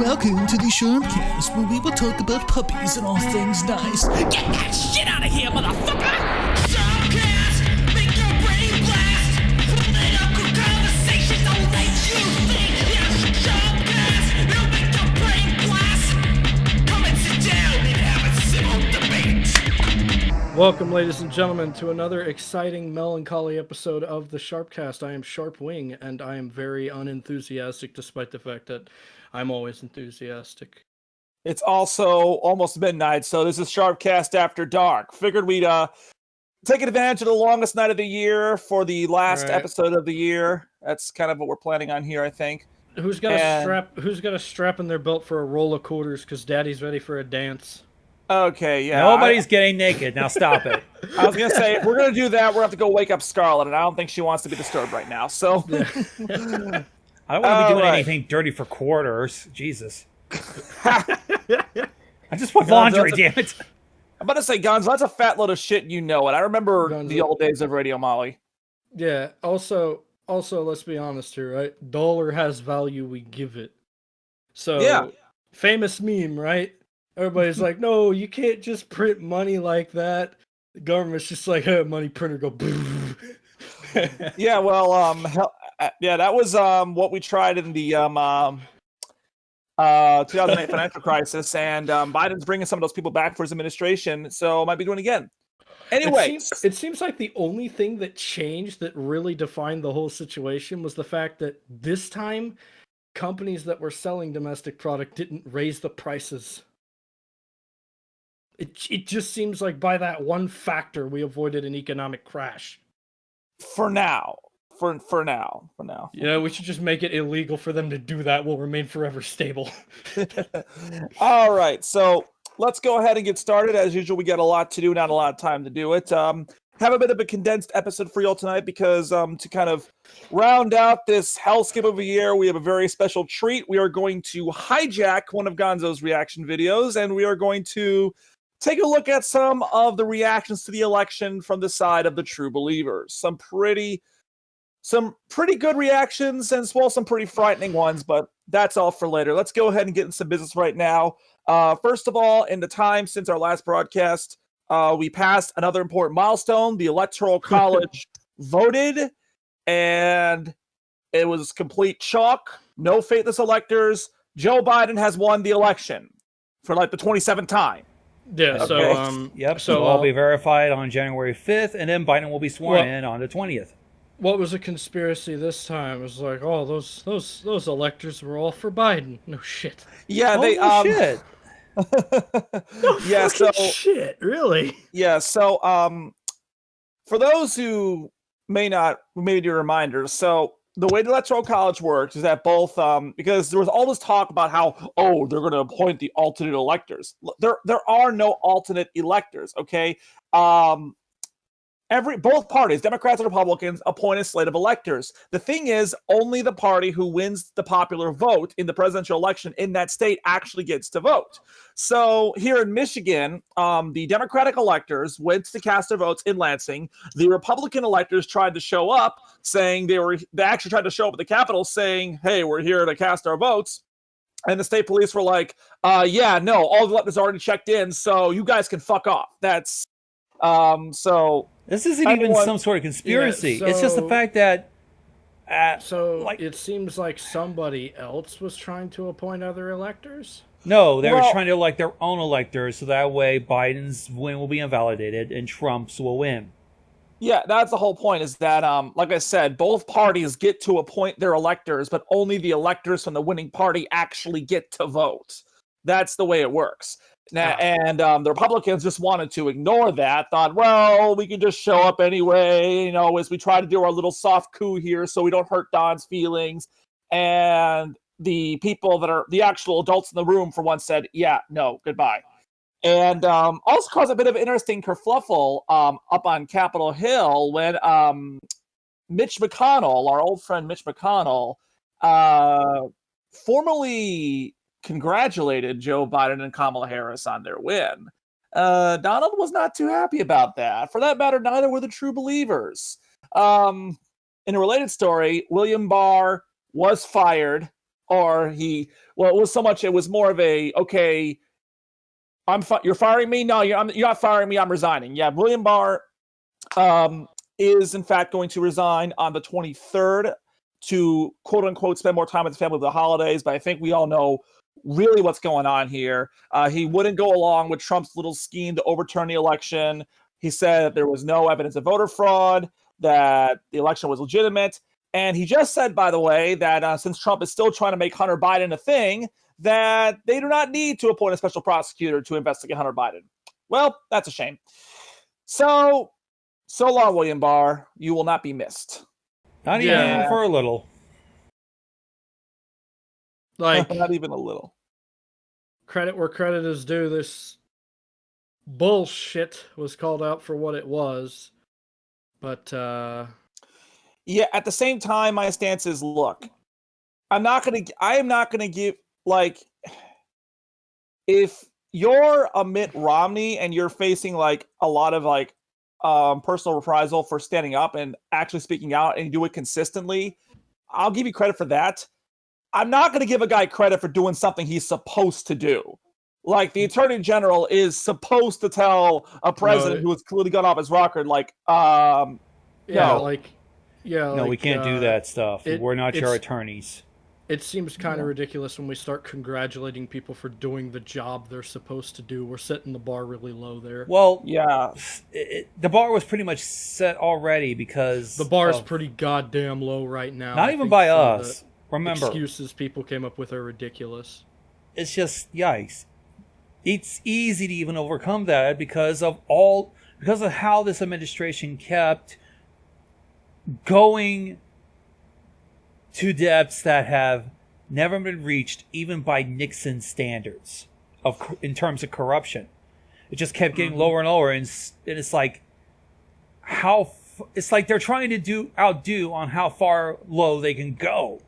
Welcome to the Sharpcast, where we will talk about puppies and all things nice. Get that shit out of here, motherfucker! Sharpcast, make your brain blast! Political conversations don't let you think! Yes, Sharpcast, it'll make your brain blast! Come and sit down and have a civil debate! Welcome, ladies and gentlemen, to another exciting, melancholy episode of the Sharpcast. I am Sharp Wing, and I am very unenthusiastic, despite the fact that I'm always enthusiastic. It's also almost midnight, so this is Sharpcast After Dark. Figured we'd take advantage of the longest night of the year for the last episode of the year. That's kind of what we're planning on here, I think. Who's got a strap in their belt for a roll of quarters? Because Daddy's ready for a dance. Okay, yeah. Nobody's getting naked. Now stop it. I was going to say, if we're going to do that, we're going to have to go wake up Scarlet, and I don't think she wants to be disturbed right now, so... I don't want to be doing anything dirty for quarters. Jesus. I just want laundry, damn it. I'm about to say, Gonzo, that's a fat load of shit, you know it. I remember the old days of Radio Molly. Yeah, also, let's be honest here, right? Dollar has value, we give it. So, yeah. Famous meme, right? Everybody's like, no, you can't just print money like that. The government's just like, hey, money printer, go boom. Yeah, well, yeah, that was what we tried in the 2008 financial crisis, and Biden's bringing some of those people back for his administration, so might be doing it again. Anyway, it seems like the only thing that changed that really defined the whole situation was the fact that this time companies that were selling domestic product didn't raise the prices. It just seems like by that one factor we avoided an economic crash. For now. For now. Yeah, we should just make it illegal for them to do that. We'll remain forever stable. All right, so let's go ahead and get started. As usual, we got a lot to do, not a lot of time to do it. Have a bit of a condensed episode for y'all tonight because to kind of round out this hellscape of a year, we have a very special treat. We are going to hijack one of Gonzo's reaction videos, and we are going to take a look at some of the reactions to the election from the side of the true believers. Some pretty good reactions and some pretty frightening ones, but that's all for later. Let's go ahead and get into some business right now. First of all, in the time since our last broadcast, we passed another important milestone. The Electoral College voted, and it was complete chalk. No faithless electors. Joe Biden has won the election for like the 27th time. Yeah, okay. So it'll all be verified on January 5th, and then Biden will be sworn in on the 20th. What was a conspiracy this time? It was like, oh, those electors were all for Biden. No shit. Yeah, shit. No yeah, shit, really? Yeah, so for those who may need a reminder, so the way the Electoral College works is that both because there was all this talk about how they're going to appoint the alternate electors. There are no alternate electors, okay? Both parties, Democrats and Republicans, appoint a slate of electors. The thing is, only the party who wins the popular vote in the presidential election in that state actually gets to vote. So here in Michigan, the Democratic electors went to cast their votes in Lansing. The Republican electors tried to show up, saying they actually tried to show up at the Capitol saying, hey, we're here to cast our votes. And the state police were like, yeah, no, all the electors already checked in, so you guys can fuck off. That's so... This isn't even some sort of conspiracy. Yeah, it's just the fact that... it seems like somebody else was trying to appoint other electors? No, they were trying to elect their own electors, so that way Biden's win will be invalidated and Trump's will win. Yeah, that's the whole point, is that, like I said, both parties get to appoint their electors, but only the electors from the winning party actually get to vote. That's the way it works. Now, and the Republicans just wanted to ignore that, thought, well, we can just show up anyway, as we try to do our little soft coup here so we don't hurt Don's feelings. And the people that are the actual adults in the room, for once, said, yeah, no, goodbye. And also caused a bit of an interesting kerfluffle up on Capitol Hill when Mitch McConnell, our old friend Mitch McConnell, formally congratulated Joe Biden and Kamala Harris on their win. Donald was not too happy about that. For that matter, neither were the true believers. In a related story, William Barr was fired or it was so much. It was more of a okay. You're firing me? No, you're not firing me. I'm resigning. Yeah, William Barr is in fact going to resign on the 23rd to quote unquote spend more time with the family with the holidays. But I think we all know really what's going on here. He wouldn't go along with Trump's little scheme to overturn the election. He said that there was no evidence of voter fraud, that the election was legitimate. And he just said, by the way, that since Trump is still trying to make Hunter Biden a thing, that they do not need to appoint a special prosecutor to investigate Hunter Biden. Well, that's a shame. So long, William Barr. You will not be missed. Not even for a little. Like, not even a little. Credit where credit is due. This bullshit was called out for what it was. But, yeah, at the same time, my stance is, look, I am not going to give, like, if you're a Mitt Romney and you're facing, like, a lot of, like, personal reprisal for standing up and actually speaking out and you do it consistently, I'll give you credit for that. I'm not going to give a guy credit for doing something he's supposed to do. Like, the Attorney General is supposed to tell a president who has clearly gone off his record, like, no, we can't do that stuff. We're not your attorneys. It seems kind of ridiculous when we start congratulating people for doing the job they're supposed to do. We're setting the bar really low there. Well, yeah, the bar was pretty much set already because the bar is pretty goddamn low right now. Not even by us. Remember, excuses people came up with are ridiculous. It's just yikes. It's easy to even overcome that because of how this administration kept going to depths that have never been reached even by Nixon standards in terms of corruption. It just kept getting lower and lower, and it's like it's like they're trying to outdo on how far low they can go.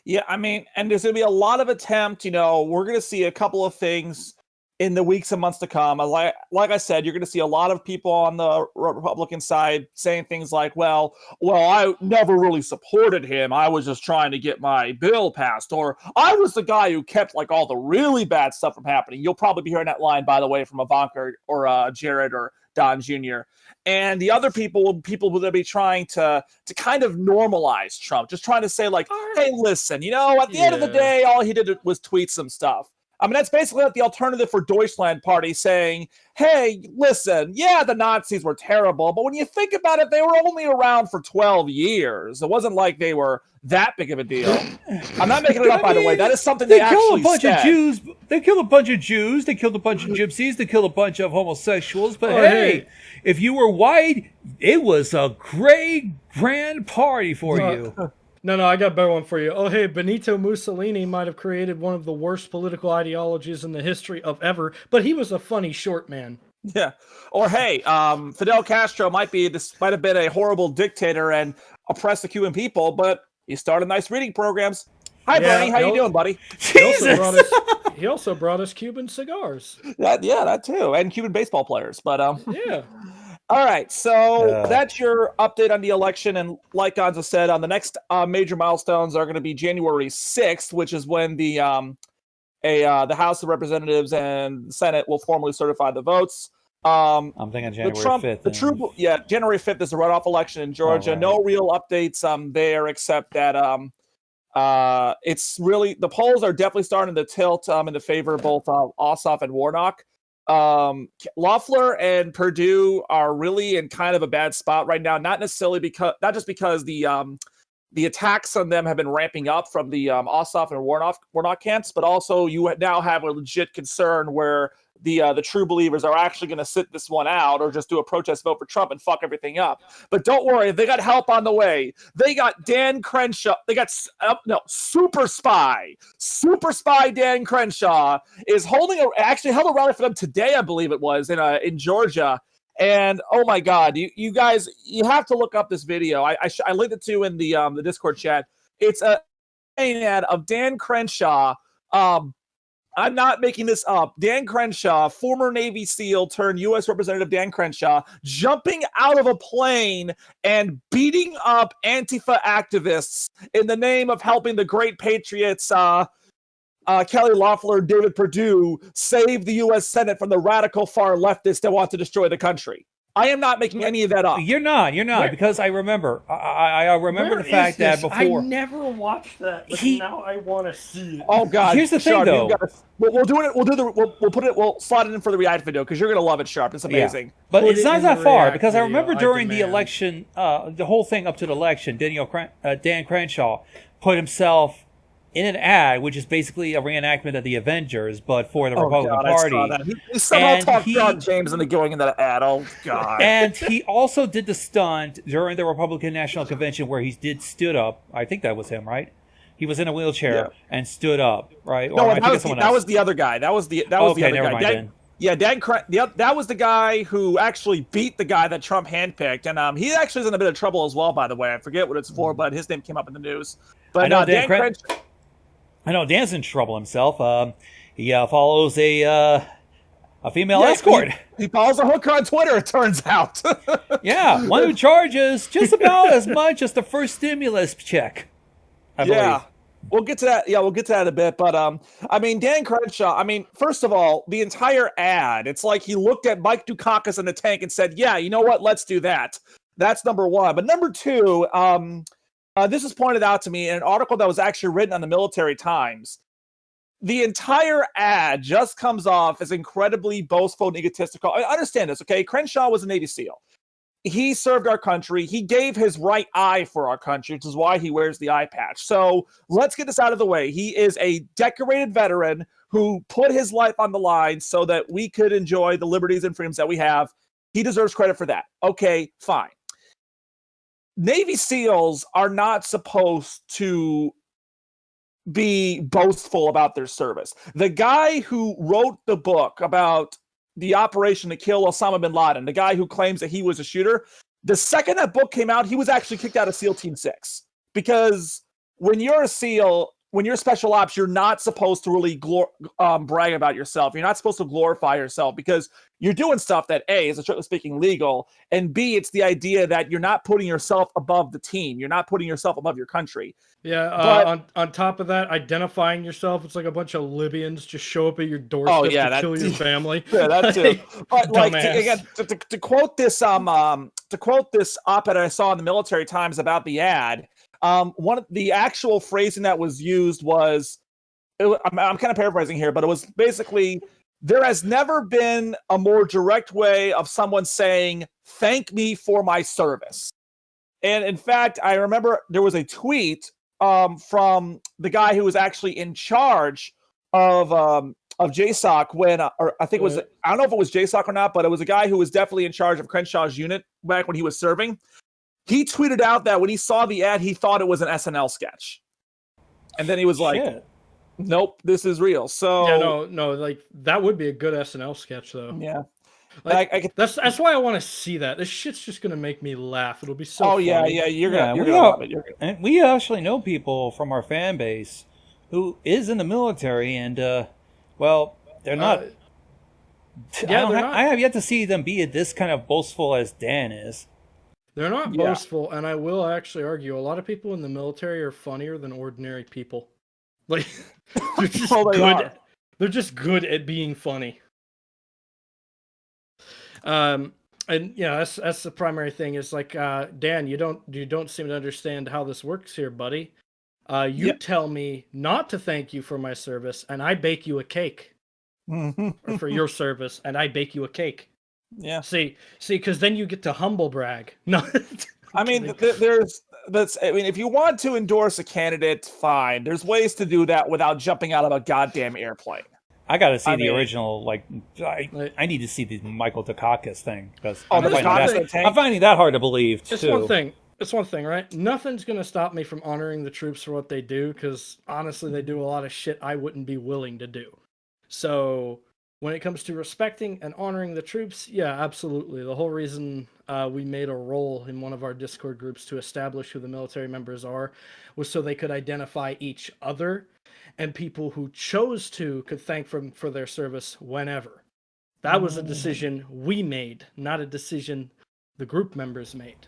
Yeah, I mean, and there's going to be a lot of attempt. We're going to see a couple of things in the weeks and months to come. Like I said, you're going to see a lot of people on the Republican side saying things like, well, I never really supported him. I was just trying to get my bill passed. Or I was the guy who kept like all the really bad stuff from happening. You'll probably be hearing that line, by the way, from Ivanka or Jared or Don Jr. And the other people will be trying to kind of normalize Trump, just trying to say like, hey, listen, at the end of the day, all he did was tweet some stuff. I mean, that's basically like the alternative for Deutschland Party saying, hey, listen, yeah, the Nazis were terrible, but when you think about it, they were only around for 12 years. It wasn't like they were that big of a deal. I'm not making it up, by the way. That is something they actually said. They killed a bunch of Jews. They killed a bunch of gypsies. They killed a bunch of homosexuals. But hey, if you were white, it was a great, grand party for you. No, I got a better one for you. Oh, hey, Benito Mussolini might have created one of the worst political ideologies in the history of ever, but he was a funny short man. Yeah. Or hey, Fidel Castro might have been a horrible dictator and oppressed the Cuban people, but he started nice reading programs. Hi, Bernie. How you doing, buddy? He also brought us Cuban cigars. That too, and Cuban baseball players. But yeah. All right, so that's your update on the election, and like Gonza said, on the next major milestones are going to be January 6th, which is when the House of Representatives and the Senate will formally certify the votes. I'm thinking January 5th. January 5th is the runoff election in Georgia. Right. No real updates there except that it's really the polls are definitely starting to tilt in the favor of both Ossoff and Warnock. Loeffler and Perdue are really in kind of a bad spot right now, not just because the attacks on them have been ramping up from the Ossoff and Warnock camps, but also you now have a legit concern where the true believers are actually going to sit this one out or just do a protest vote for Trump and fuck everything up. But don't worry, they got help on the way. They got Dan Crenshaw. They got super spy Dan Crenshaw is actually held a rally for them today, I believe it was in Georgia. And oh my God, you guys, you have to look up this video. I linked it to you in the Discord chat. It's a ad of Dan Crenshaw I'm not making this up. Dan Crenshaw, former Navy SEAL turned U.S. Representative Dan Crenshaw, jumping out of a plane and beating up Antifa activists in the name of helping the great patriots, Kelly Loeffler, David Perdue, save the U.S. Senate from the radical far leftists that want to destroy the country. I am not making any of that up. You're not, Where- because I remember. I remember Where the fact is this? that before. I never watched that, but He- now I want to see it. Oh God! Here's the thing, Sharp, though. We'll do it. We'll slot it in for the React video because you're gonna love it, Sharp. It's amazing. But Put it's it not in that the far React because I video, remember I during the demand. election, the whole thing up to the election, Dan Crenshaw put himself in an ad, which is basically a reenactment of the Avengers, but for the Republican God, I saw Party. that. He somehow And talked he- John James into going in that ad. Oh God! And he also did the stunt during the Republican National Convention where he stood up. I think that was him, right? He was in a wheelchair and stood up, right? No, I think it's someone that else. was the other guy. That was the Okay, other never guy. mind then. That was the guy who actually beat the guy that Trump handpicked, and he actually is in a bit of trouble as well. By the way, I forget what it's for, but his name came up in the news. But I know Dan Crenshaw. I know Dan's in trouble himself. He follows a female Yeah, escort. He follows a hooker on Twitter, it turns out. Yeah, one who charges just about as much as the first stimulus check. I believe. We'll get to that. Yeah, we'll get to that in a bit. But I mean, Dan Crenshaw, I mean, first of all, the entire ad, it's like he looked at Mike Dukakis in the tank and said, yeah, you know what? Let's do that. That's number one. But number two, this was pointed out to me in an article that was actually written on the Military Times. The entire ad just comes off as incredibly boastful and egotistical. I understand this, okay? Crenshaw was a Navy SEAL. He served our country. He gave his right eye for our country, which is why he wears the eye patch. So let's get this out of the way. He is a decorated veteran who put his life on the line so that we could enjoy the liberties and freedoms that we have. He deserves credit for that. Okay, fine. Navy SEALs are not supposed to be boastful about their service. The guy who wrote the book about the operation to kill Osama bin Laden, the guy who claims that he was a shooter, the second that book came out, he was actually kicked out of SEAL Team 6. Because when you're a SEAL, when you're special ops, you're not supposed to really brag about yourself. You're not supposed to glorify yourself because you're doing stuff that A, is strictly speaking legal, and B, it's the idea that you're not putting yourself above the team. You're not putting yourself above your country. Yeah, But- on top of that, identifying yourself, it's like a bunch of Libyans just show up at your doorstep to kill your family. Yeah, that too. But like Dumbass. again, to quote this op-ed I saw in the Military Times about the ad, one of the actual phrasing that was used was, I'm kind of paraphrasing here, but it was basically, there has never been a more direct way of someone saying, thank me for my service. And in fact, I remember there was a tweet from the guy who was actually in charge of JSOC when, or I think it was, I don't know if it was JSOC or not, but it was a guy who was definitely in charge of Crenshaw's unit back when he was serving. He tweeted out that when he saw the ad, he thought it was an SNL sketch. And then he was like, Shit. nope, this is real. So Yeah, no, like that would be a good SNL sketch though. yeah. Like, I could, that's why I want to see that. This shit's just gonna make me laugh. It'll be so. oh yeah, funny. yeah, you're Yeah, gonna love it. You're gonna, And we actually know people from our fan base who is in the military, and well, they're not. yeah, they're not. I have yet to see them be this kind of boastful as Dan is. They're not Yeah. boastful, and I will actually argue a lot of people in the military are funnier than ordinary people. Like they're just Oh, they good. are. They're just good at being funny. And yeah, that's the primary thing. Is like Dan, you don't seem to understand how this works here, buddy. You tell me not to thank you for my service, and I bake you a cake, or for your service, and I bake you a cake. yeah. See, because then you get to humble brag. No, I mean, I mean, if you want to endorse a candidate, fine. There's ways to do that without jumping out of a goddamn airplane. I got to see I the mean- original. Like, I need to see the Michael Dukakis thing because Oh, I'm, the finding Dukakis that- tank? I'm finding that hard to believe It's too. one thing. It's one thing, right? Nothing's gonna stop me from honoring the troops for what they do, because honestly, they do a lot of shit I wouldn't be willing to do. So when it comes to respecting and honoring the troops, yeah, absolutely. The whole reason we made a role in one of our Discord groups to establish who the military members are was so they could identify each other, and people who chose to could thank them for their service whenever. That was a decision we made, not a decision the group members made.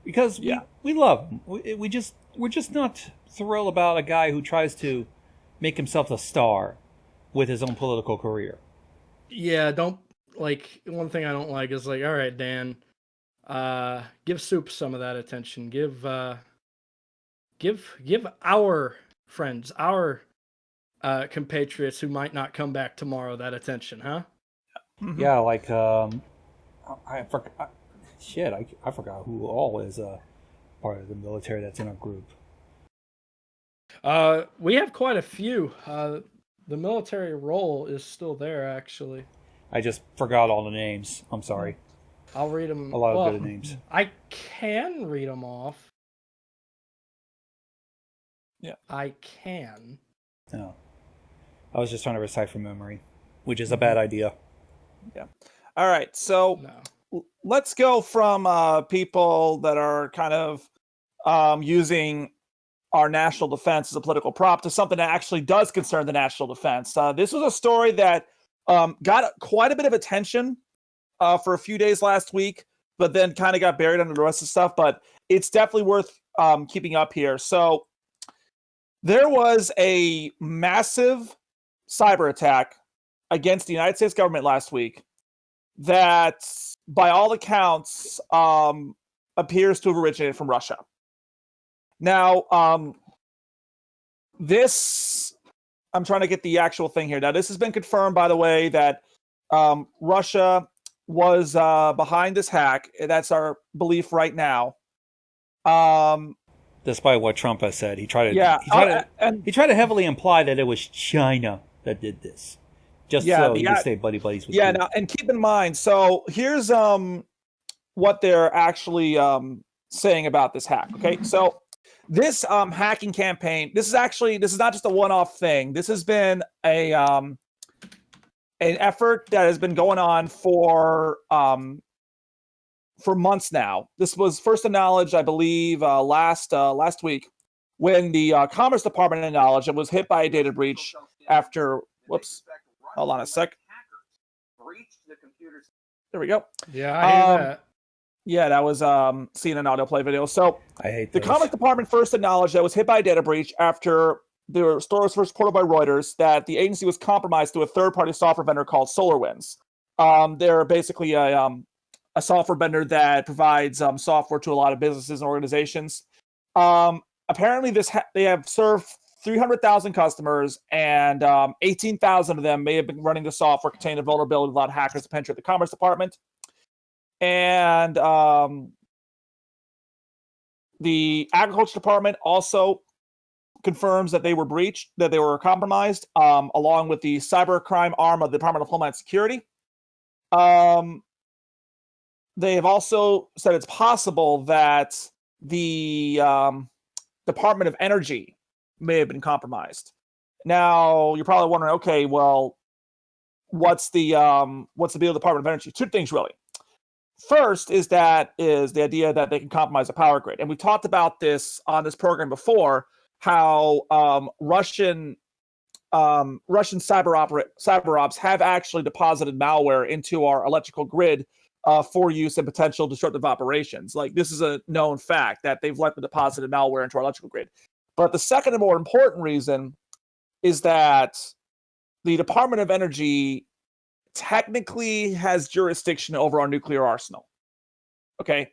Because Yeah. we love him. We're just not thrilled about a guy who tries to make himself a star with his own political career. Yeah, don't like one thing I don't like is like, all right, Dan, give Soup some of that attention. Give our friends, our compatriots who might not come back tomorrow that attention, huh? Mhm. Yeah, like I forgot. Shit, I forgot who all is part of the military that's in our group. We have quite a few. The military role is still there, actually. I just forgot all the names. I'm sorry. I'll read them. A lot of good names. I can read them off. Yeah. I can. No, I was just trying to recite from memory, which is a bad idea. All right, so No. let's go from people that are kind of using our national defense as a political prop to something that actually does concern the national defense. This was a story that got quite a bit of attention for a few days last week, but then kind of got buried under the rest of the stuff. But it's definitely worth keeping up here. So there was a massive cyber attack against the United States government last week that, by all accounts, appears to have originated from Russia. Now, this, I'm trying to get the actual thing here. Now, this has been confirmed, by the way, that Russia was behind this hack. That's our belief right now. Despite what Trump has said, he tried and to heavily imply that it was China that did this, just so he could stay buddy buddies with. yeah. Putin. Now, and keep in mind, so here's what they're actually saying about this hack. Okay, so this hacking campaign, this is not just a one-off thing. This has been an effort that has been going on for months now. This was first acknowledged, I believe, last week, when the Commerce Department acknowledged it was hit by a data breach after. Whoops, hold on a sec. There we go. Yeah, I hear that. Yeah, that was CNN autoplay video. So I hate the those. Commerce Department first acknowledged that it was hit by a data breach after the story was first reported by Reuters that the agency was compromised through a third-party software vendor called SolarWinds. They're basically a software vendor that provides software to a lot of businesses and organizations. Apparently, they have served 300,000 customers, and 18,000 of them may have been running the software containing a vulnerability that allowed hackers to penetrate the Commerce Department. And the Agriculture Department also confirms that they were breached, that they were compromised, along with the cybercrime arm of the Department of Homeland Security. They have also said it's possible that the Department of Energy may have been compromised. Now, you're probably wondering, okay, well, what's the deal with the Department of Energy? Two things, really. First is the idea that they can compromise the power grid. And we talked about this on this program before, how Russian cyber ops have actually deposited malware into our electrical grid for use in potential disruptive operations. Like, this is a known fact that they've likely deposited malware into our electrical grid. But the second and more important reason is that the Department of Energy technically has jurisdiction over our nuclear arsenal. Okay?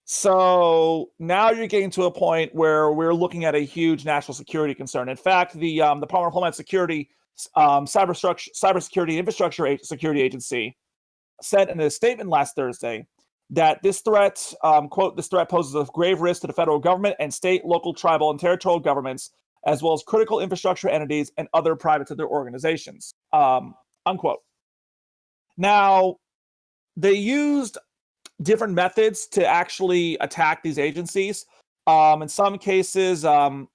So now you're getting to a point where we're looking at a huge national security concern. In fact, the Department of Homeland Security Cybersecurity Infrastructure Security Agency said in a statement last Thursday that this threat, quote, this threat poses a grave risk to the federal government and state, local, tribal, and territorial governments, as well as critical infrastructure entities and other private sector organizations, unquote. Now, they used different methods to actually attack these agencies. In some cases,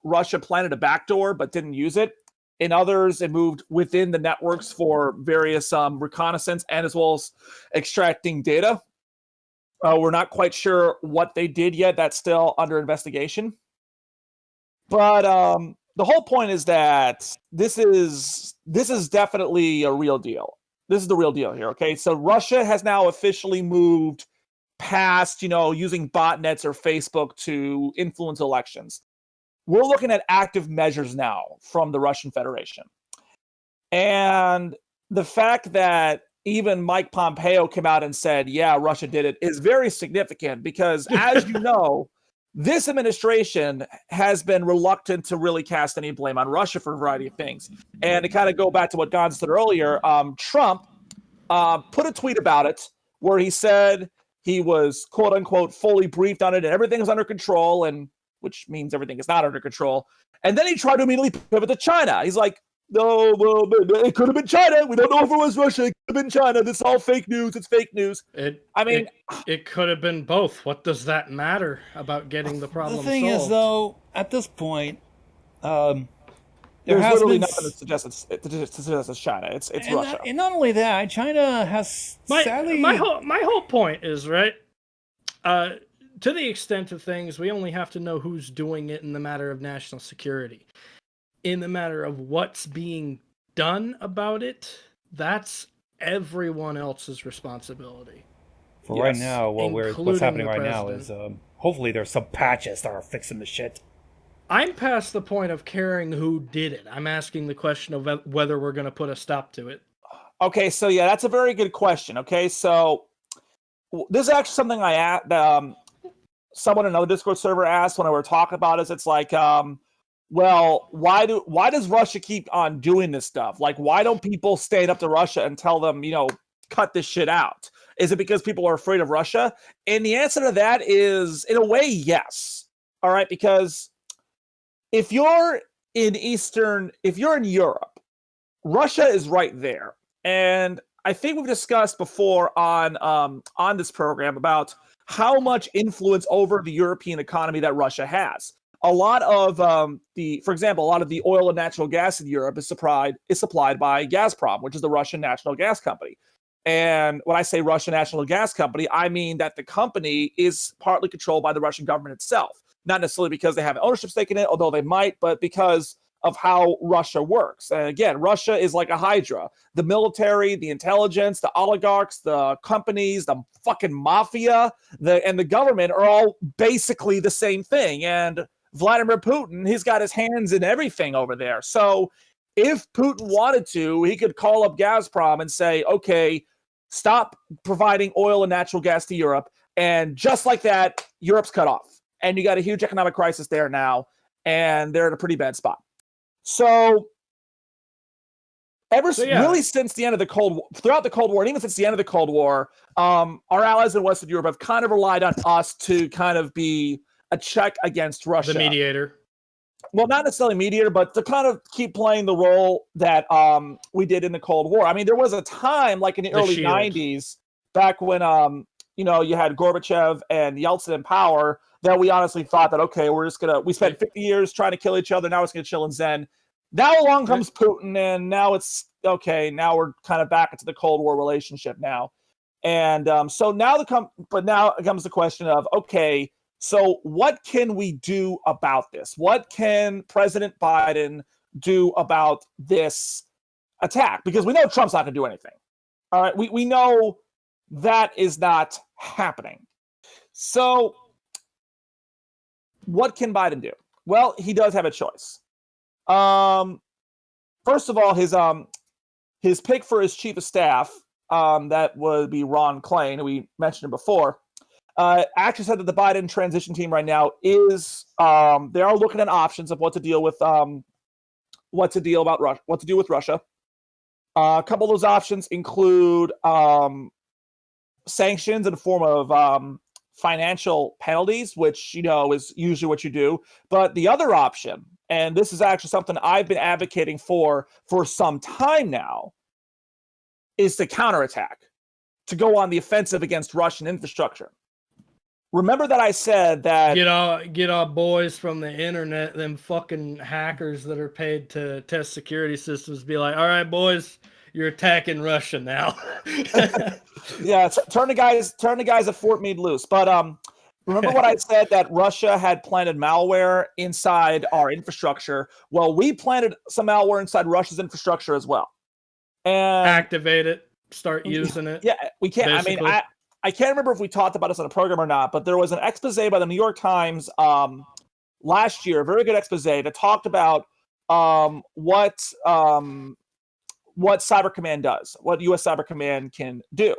Russia planted a backdoor but didn't use it. In others, it moved within the networks for various reconnaissance and as well as extracting data. We're not quite sure what they did yet. That's still under investigation. But the whole point is that this is definitely a real deal. This is the real deal here, okay? So Russia has now officially moved past, using botnets or Facebook to influence elections. We're looking at active measures now from the Russian Federation. And the fact that even Mike Pompeo came out and said, yeah, Russia did it, is very significant because, as you know, this administration has been reluctant to really cast any blame on Russia for a variety of things. And to kind of go back to what Gon said earlier, Trump put a tweet about it where he said he was, quote unquote, fully briefed on it and everything was under control, and which means everything is not under control. And then he tried to immediately pivot to China. He's like, no, well, it could have been China. We don't know if it was Russia. It could have been China. This is all fake news. It's fake news. It could have been both. What does that matter about getting the problem solved? The thing is, though, at this point, there's literally nothing to suggest it's China. It's Russia. And not only that, China has sadly... My whole point is, right, to the extent of things, we only have to know who's doing it in the matter of national security. In the matter of what's being done about it, that's everyone else's responsibility. For right now, what's happening right now is hopefully there's some patches that are fixing the shit. I'm past the point of caring who did it. I'm asking the question of whether we're going to put a stop to it. Okay, so yeah, that's a very good question. Okay, so this is actually something I asked, someone in another Discord server asked when we were talking about it. It's like, well, why does Russia keep on doing this stuff? Like, why don't people stand up to Russia and tell them, cut this shit out? Is it because people are afraid of Russia? And the answer to that is, in a way, yes. All right, because if you're in Europe, Russia is right there. And I think we've discussed before on this program about how much influence over the European economy that Russia has. A lot of for example, a lot of the oil and natural gas in Europe is supplied by Gazprom, which is the Russian national gas company. And when I say Russian national gas company, I mean that the company is partly controlled by the Russian government itself. Not necessarily because they have an ownership stake in it, although they might, but because of how Russia works. And again, Russia is like a hydra. The military, the intelligence, the oligarchs, the companies, the fucking mafia, and the government are all basically the same thing. And Vladimir Putin, he's got his hands in everything over there. So if Putin wanted to, he could call up Gazprom and say, okay, stop providing oil and natural gas to Europe. And just like that, Europe's cut off. And you got a huge economic crisis there now, and they're in a pretty bad spot. So really since the end of the throughout the Cold War, and even since the end of the Cold War, our allies in Western Europe have kind of relied on us to kind of be a check against Russia. The mediator. Well, not necessarily mediator, but to kind of keep playing the role that we did in the Cold War. I mean, there was a time, like in the early shield. 90s, back when you had Gorbachev and Yeltsin in power, that we honestly thought that, okay, we spent 50 years trying to kill each other, now it's gonna chill and zen. Now along comes Putin, and now it's okay, now we're kind of back into the Cold War relationship now. And so now it comes the question of, okay, so what can we do about this? What can President Biden do about this attack? Because we know Trump's not going to do anything. All right, we know that is not happening. So what can Biden do? Well, he does have a choice. First of all, his pick for his chief of staff, that would be Ron Klain, who we mentioned him before, actually said that the Biden transition team right now is they are looking at options of what to deal with Russia. A couple of those options include sanctions in the form of financial penalties, which is usually what you do. But the other option, and this is actually something I've been advocating for some time now, is to counterattack, to go on the offensive against Russian infrastructure. remember that I said that Get our boys from the internet, them fucking hackers that are paid to test security systems, be like, all right, boys, you're attacking Russia now. yeah, turn the guys at Fort Meade loose. But remember what I said that Russia had planted malware inside our infrastructure? Well, we planted some malware inside Russia's infrastructure as well. And Activate it, start using it. yeah, we can't. basically. I mean, I can't remember if we talked about this on a program or not, but there was an expose by the New York Times last year, a very good expose that talked about what Cyber Command does, what U.S. Cyber Command can do,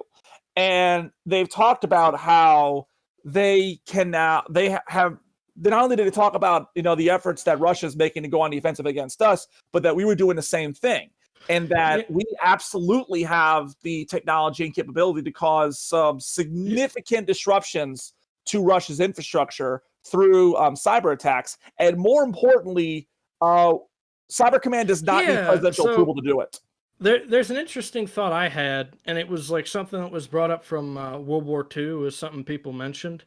and they've talked about how they can now not only did they talk about the efforts that Russia is making to go on the offensive against us, but that we were doing the same thing. And that we absolutely have the technology and capability to cause some significant disruptions to Russia's infrastructure through cyber attacks. And more importantly, Cyber Command does not need presidential approval to do it. There's an interesting thought I had, and it was like something that was brought up from World War II, was something people mentioned.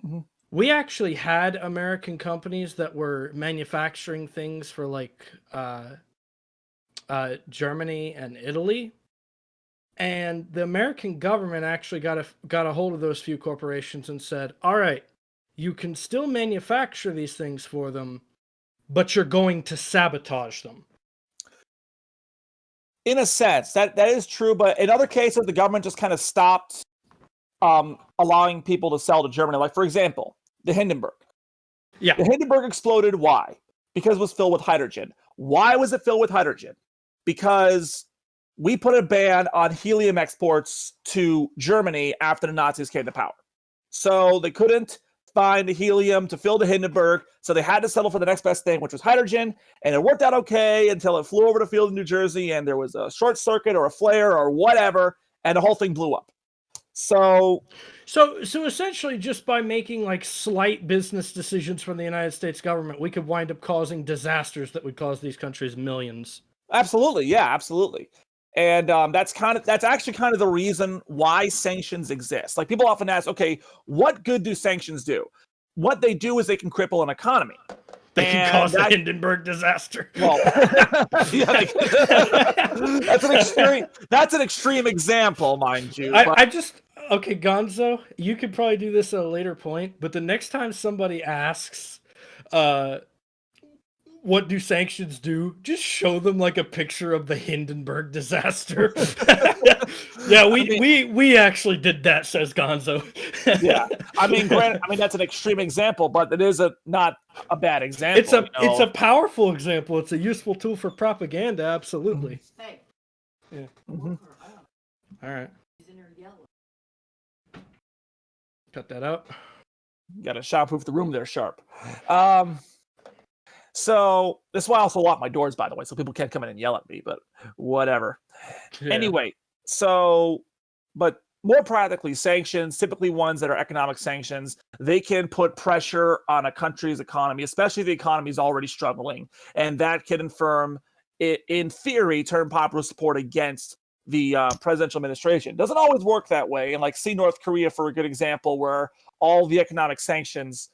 Mm-hmm. We actually had American companies that were manufacturing things for like Germany and Italy, and the American government actually got a hold of those few corporations and said, all right, you can still manufacture these things for them, but you're going to sabotage them. In a sense, that is true, but in other cases, the government just kind of stopped allowing people to sell to Germany. Like, for example, the Hindenburg. Yeah. The Hindenburg exploded. Why? Because it was filled with hydrogen. Why was it filled with hydrogen? Because we put a ban on helium exports to Germany after the Nazis came to power. So they couldn't find the helium to fill the Hindenburg, so they had to settle for the next best thing, which was hydrogen, and it worked out okay until it flew over the field in New Jersey, and there was a short circuit or a flare or whatever, and the whole thing blew up. So essentially, just by making like slight business decisions from the United States government, we could wind up causing disasters that would cause these countries millions. Absolutely, yeah, absolutely. And that's actually kind of the reason why sanctions exist. Like, people often ask, okay, what good do sanctions do? What they do is they can cripple an economy. They can cause the Hindenburg disaster. Well, yeah, that's an extreme example, mind you. Okay, Gonzo, you could probably do this at a later point, but the next time somebody asks, what do sanctions do? Just show them like a picture of the Hindenburg disaster. Yeah, we actually did that, says Gonzo. Yeah, I mean, that's an extreme example, but it is not a bad example. It's a powerful example. It's a useful tool for propaganda. Absolutely. Hey. Yeah. Mm-hmm. All right. He's in there yelling. Cut that out. Got to shout-proof the room there, Sharp. So this is why I also lock my doors, by the way, so people can't come in and yell at me, but whatever. Yeah. Anyway, but more practically, sanctions, typically ones that are economic sanctions, they can put pressure on a country's economy, especially if the economy is already struggling, and that can in theory, turn popular support against the presidential administration. Doesn't always work that way, and like see North Korea for a good example, where all the economic sanctions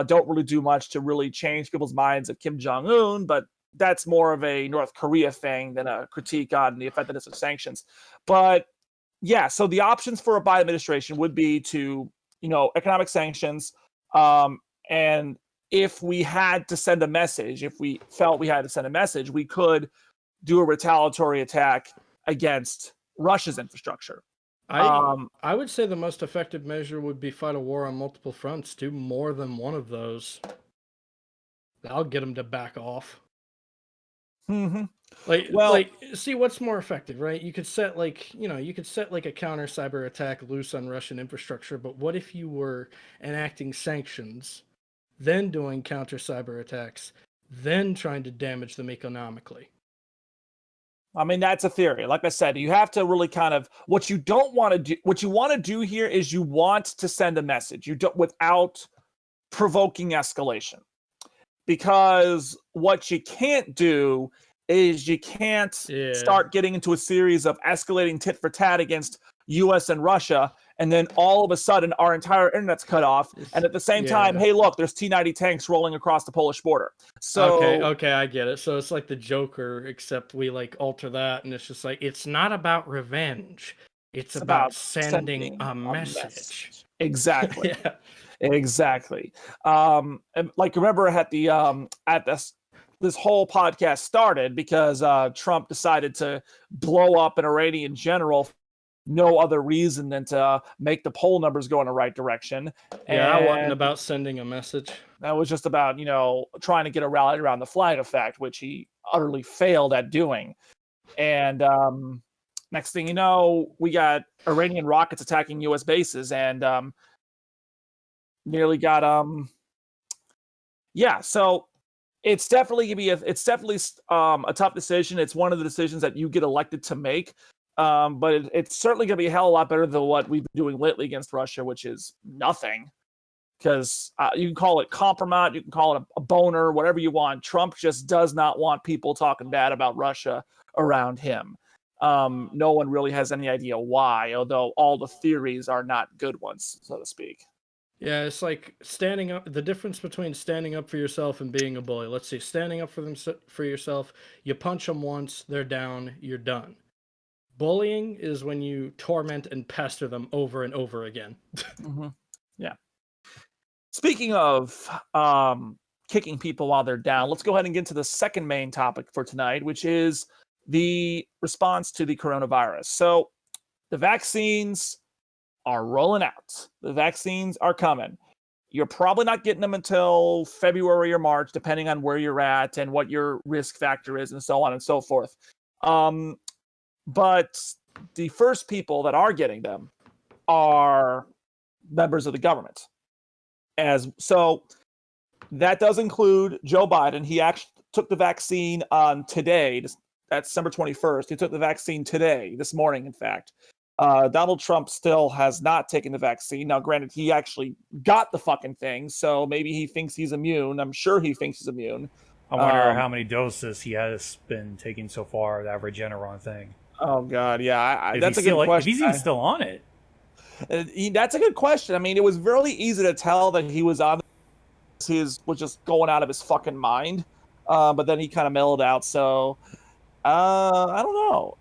don't really do much to really change people's minds of Kim Jong-un, but that's more of a North Korea thing than a critique on the effectiveness of sanctions. But yeah, so the options for a Biden administration would be to, economic sanctions. And if we had to send a message, if we felt we had to send a message, we could do a retaliatory attack against Russia's infrastructure. I would say the most effective measure would be fight a war on multiple fronts. Do more than one of those. I'll get them to back off. Mm-hmm. See what's more effective, right? You could set a counter cyber attack loose on Russian infrastructure, but what if you were enacting sanctions, then doing counter cyber attacks, then trying to damage them economically? I mean, that's a theory. Like I said, you have to really kind of what you want to do here is you want to send a message. You don't without provoking escalation. Because what you can't do is you can't start getting into a series of escalating tit for tat against US and Russia and then all of a sudden our entire internet's cut off, and at the same time, hey, look, there's T-90 tanks rolling across the Polish border. So okay, I get it. So it's like the Joker, except we like alter that, and it's just like it's not about revenge. It's about sending a message. Exactly. Yeah. Exactly. And like remember at the at this whole podcast started because Trump decided to blow up an Iranian general. No other reason than to make the poll numbers go in the right direction. Yeah, I wasn't And about sending a message. that was just about, trying to get a rally around the flag effect, which he utterly failed at doing. And next thing you know, we got Iranian rockets attacking U.S. bases and nearly got so it's definitely a tough decision. It's one of the decisions that you get elected to make. But it's certainly going to be a hell of a lot better than what we've been doing lately against Russia, which is nothing. Because you can call it compromise, you can call it a boner, whatever you want. Trump just does not want people talking bad about Russia around him. No one really has any idea why, although all the theories are not good ones, so to speak. Yeah, it's like standing up. The difference between standing up for yourself and being a bully. Let's see, standing up for yourself, you punch them once, they're down, you're done. Bullying is when you torment and pester them over and over again. Mm-hmm. Yeah. Speaking of kicking people while they're down, let's go ahead and get to the second main topic for tonight, which is the response to the coronavirus. So the vaccines are rolling out. The vaccines are coming. You're probably not getting them until February or March, depending on where you're at and what your risk factor is and so on and so forth. But the first people that are getting them are members of the government. So that does include Joe Biden. He actually took the vaccine on today. That's December 21st. He took the vaccine today, this morning, in fact. Donald Trump still has not taken the vaccine. Now, granted, he actually got the fucking thing, so maybe he thinks he's immune. I'm sure he thinks he's immune. I wonder how many doses he has been taking so far, that Regeneron thing. Oh, God, yeah. That's a good question. If he's even still on it. That's a good question. I mean, it was really easy to tell that he was on was just going out of his fucking mind. But then he kind of mellowed out. So I don't know.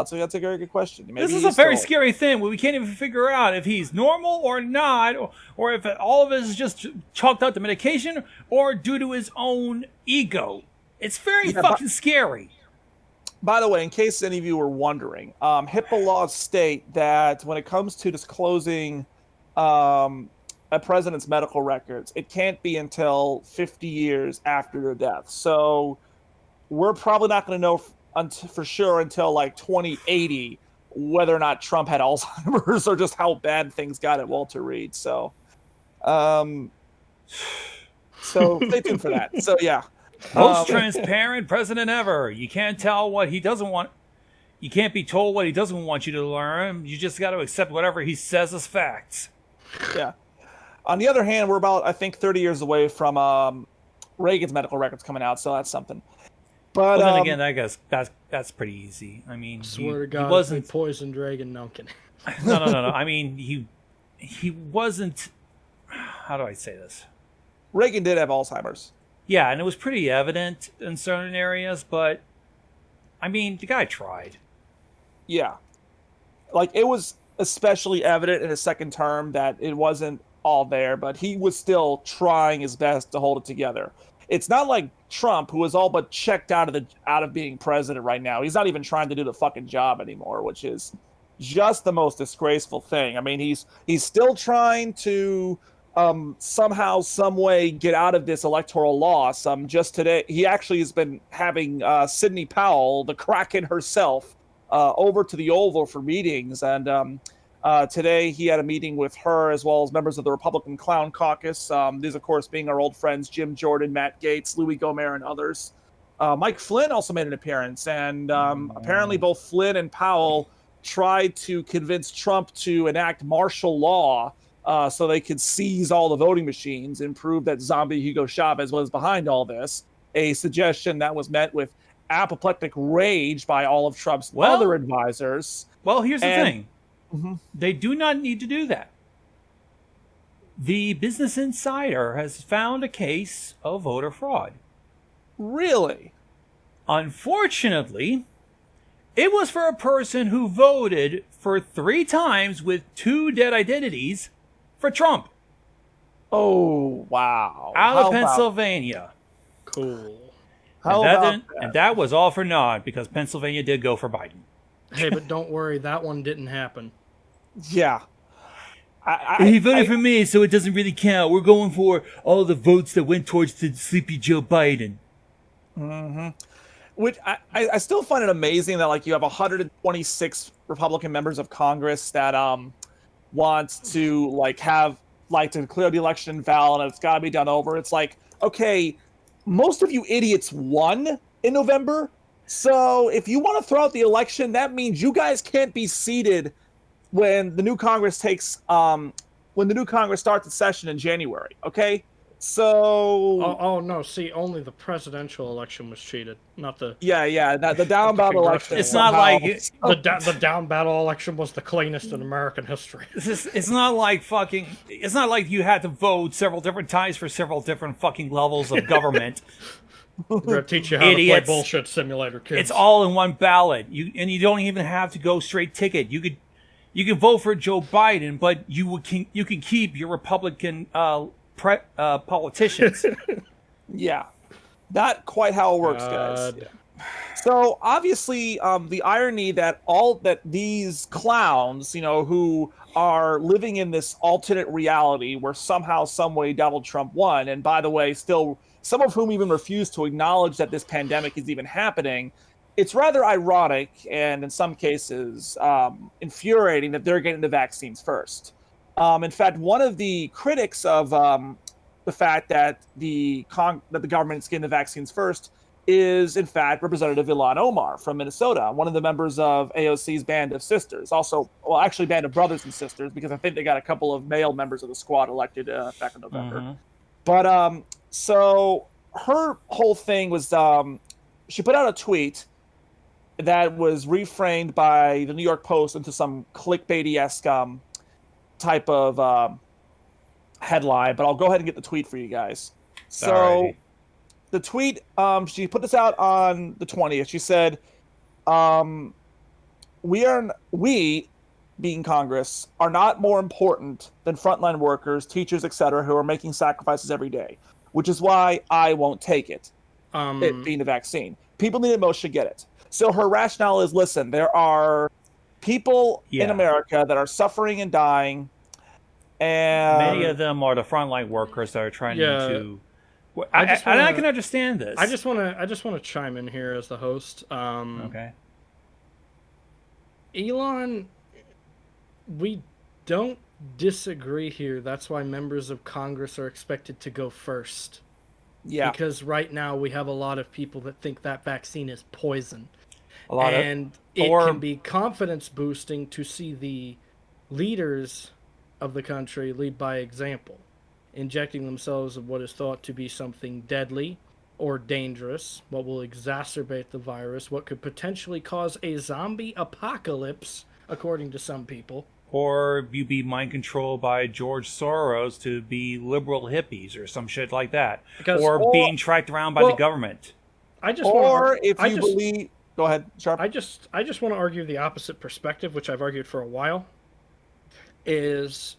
That's a very good question. Maybe this is a very scary thing where we can't even figure out if he's normal or not, or if all of it is just chalked out to medication or due to his own ego. It's very fucking scary. By the way, in case any of you were wondering, HIPAA laws state that when it comes to disclosing a president's medical records, it can't be until 50 years after their death. So we're probably not going to know for sure until like 2080 whether or not Trump had Alzheimer's or just how bad things got at Walter Reed. So stay tuned for that. So yeah. Most transparent president ever. You can't tell what he doesn't want. You can't be told what he doesn't want you to learn. You just got to accept whatever he says as facts. Yeah. On the other hand, we're about, I think, 30 years away from Reagan's medical records coming out, so that's something. But then again, I guess that's pretty easy. I mean, Swear to God, he wasn't poisoned Reagan. No, I'm kidding. No. I mean, he wasn't. How do I say this? Reagan did have Alzheimer's. Yeah, and it was pretty evident in certain areas, but I mean, the guy tried. Yeah. Like, it was especially evident in his second term that it wasn't all there, but he was still trying his best to hold it together. It's not like Trump, who is all but checked out of being president right now. He's not even trying to do the fucking job anymore, which is just the most disgraceful thing. I mean, he's still trying to somehow, some way get out of this electoral loss. Just today, he actually has been having Sidney Powell, the Kraken herself, over to the Oval for meetings. And today he had a meeting with her as well as members of the Republican Clown Caucus. These, of course, being our old friends Jim Jordan, Matt Gaetz, Louis Gohmert, and others. Mike Flynn also made an appearance. And apparently both Flynn and Powell tried to convince Trump to enact martial law so they could seize all the voting machines and prove that zombie Hugo Chavez was behind all this. A suggestion that was met with apoplectic rage by all of Trump's other advisors. Well, here's the thing. They do not need to do that. The Business Insider has found a case of voter fraud. Really? Unfortunately, it was for a person who voted for 3 times with 2 dead identities for Trump. Oh, wow. Out How of about- Pennsylvania. Cool. How about that? And that was all for naught because Pennsylvania did go for Biden. Hey, but don't worry, that one didn't happen. Yeah. He voted for me, so it doesn't really count. We're going for all the votes that went towards the sleepy Joe Biden. Which I still find it amazing that like you have 126 Republican members of Congress that want to to declare the election invalid and it's got to be done over. It's like, okay, most of you idiots won in November, so if you want to throw out the election, that means you guys can't be seated when the new Congress starts its session in January. Okay. So Oh no! See, only the presidential election was cheated, not the the down ballot election. It's not like the down battle election was the cleanest in American history. it's not like fucking. It's not like you had to vote several different times for several different fucking levels of government. We're gonna teach you how Idiots. to play bullshit simulator, kids. It's all in one ballot. You don't even have to go straight ticket. You could vote for Joe Biden, but you can keep your Republican politicians. Yeah, not quite how it works, guys. God. So obviously, the irony that these clowns, who are living in this alternate reality where somehow, some way, Donald Trump won, and by the way, still some of whom even refuse to acknowledge that this pandemic is even happening. It's rather ironic and in some cases infuriating that they're getting the vaccines first. In fact, one of the critics of the fact that the government is getting the vaccines first is, in fact, Representative Ilhan Omar from Minnesota, one of the members of AOC's Band of Sisters. Also, well, actually, Band of Brothers and Sisters, because I think they got a couple of male members of the squad elected back in November. But so her whole thing was she put out a tweet that was reframed by the New York Post into some clickbaity-esque type of headline, but I'll go ahead and get the tweet for you guys. So Alrighty. the tweet, she put this out on the 20th. She said, we, being Congress, are not more important than frontline workers, teachers, etc., who are making sacrifices every day, which is why I won't take it, it being the vaccine. People need it most should get it. So her rationale is, listen, there are people in America that are suffering and dying, and many of them are the frontline workers that are trying to. I can understand this. I just want to chime in here as the host. Okay. Elon, we don't disagree here. That's why members of Congress are expected to go first. Yeah. Because right now we have a lot of people that think that vaccine is poison. It can be confidence boosting to see the leaders of the country lead by example, injecting themselves with what is thought to be something deadly or dangerous, what will exacerbate the virus, what could potentially cause a zombie apocalypse, according to some people. Or you be mind controlled by George Soros to be liberal hippies or some shit like that. Or being tracked around by the government. Believe... Go ahead, Sharp. I just want to argue the opposite perspective, which I've argued for a while, is,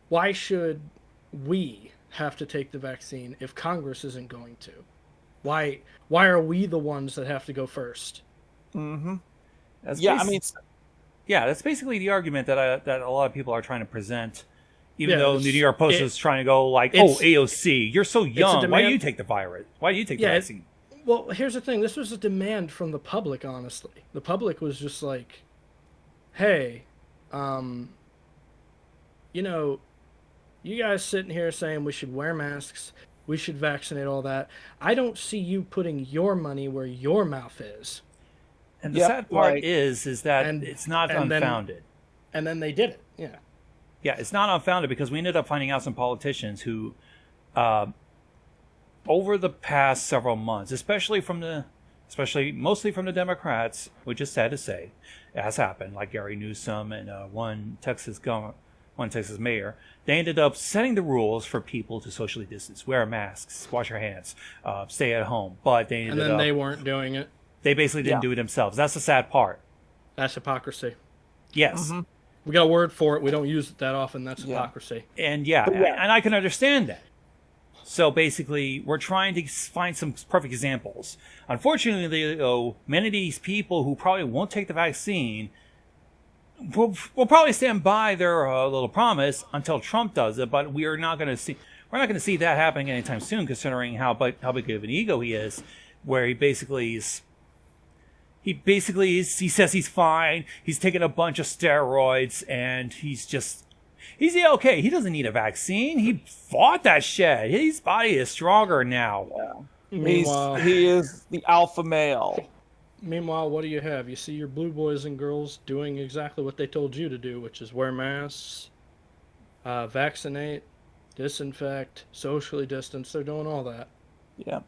why should we have to take the vaccine if Congress isn't going to? Why are we the ones that have to go first? Mm-hmm. That's basically the argument that a lot of people are trying to present. Even though the New York Post is trying to go like, AOC, you're so young. Why do you take the virus? Why do you take the vaccine? Well, here's the thing. This was a demand from the public, honestly. The public was just like, hey, you guys sitting here saying we should wear masks, we should vaccinate, all that. I don't see you putting your money where your mouth is. And the sad part is that it's not unfounded. And then they did it, yeah. Yeah, it's not unfounded because we ended up finding out some politicians who, over the past several months, especially from the especially mostly from the Democrats, which is sad to say, it has happened, like Gary Newsom and one Texas mayor. They ended up setting the rules for people to socially distance, wear masks, wash your hands, stay at home. But they ended And then they weren't doing it. They basically didn't do it themselves. That's the sad part. That's hypocrisy. Yes. We got a word for it. We don't use it that often. That's hypocrisy. And and I can understand that. So basically, we're trying to find some perfect examples. Unfortunately, though, many of these people who probably won't take the vaccine will probably stand by their little promise until Trump does it. But we're not going to see that happening anytime soon, considering how big of an ego he is, where he says he's fine. He's taking a bunch of steroids, and he's okay. He doesn't need a vaccine. He fought that shit. His body is stronger now. Meanwhile, he is the alpha male. Meanwhile, what do you have? You see your blue boys and girls doing exactly what they told you to do, which is wear masks, vaccinate, disinfect, socially distance. They're doing all that. Yeah.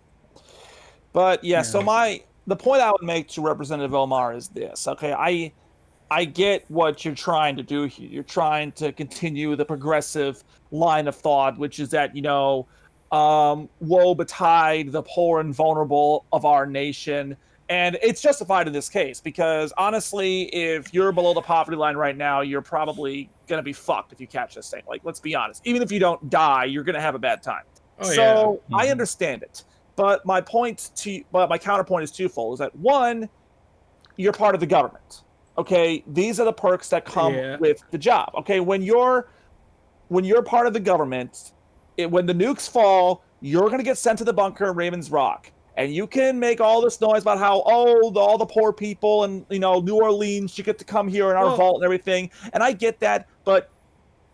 But so the point I would make to Representative Omar is this. Okay, I get what you're trying to do here. You're trying to continue the progressive line of thought, which is that, woe betide the poor and vulnerable of our nation. And it's justified in this case because, honestly, if you're below the poverty line right now, you're probably going to be fucked if you catch this thing. Like, let's be honest. Even if you don't die, you're going to have a bad time. I understand it. But my counterpoint is twofold. Is that, one, you're part of the government. Okay, these are the perks that come with the job. Okay, when you're part of the government, when the nukes fall, you're going to get sent to the bunker in Raven's Rock, and you can make all this noise about how all the poor people and New Orleans should get to come here in our vault and everything. And I get that, but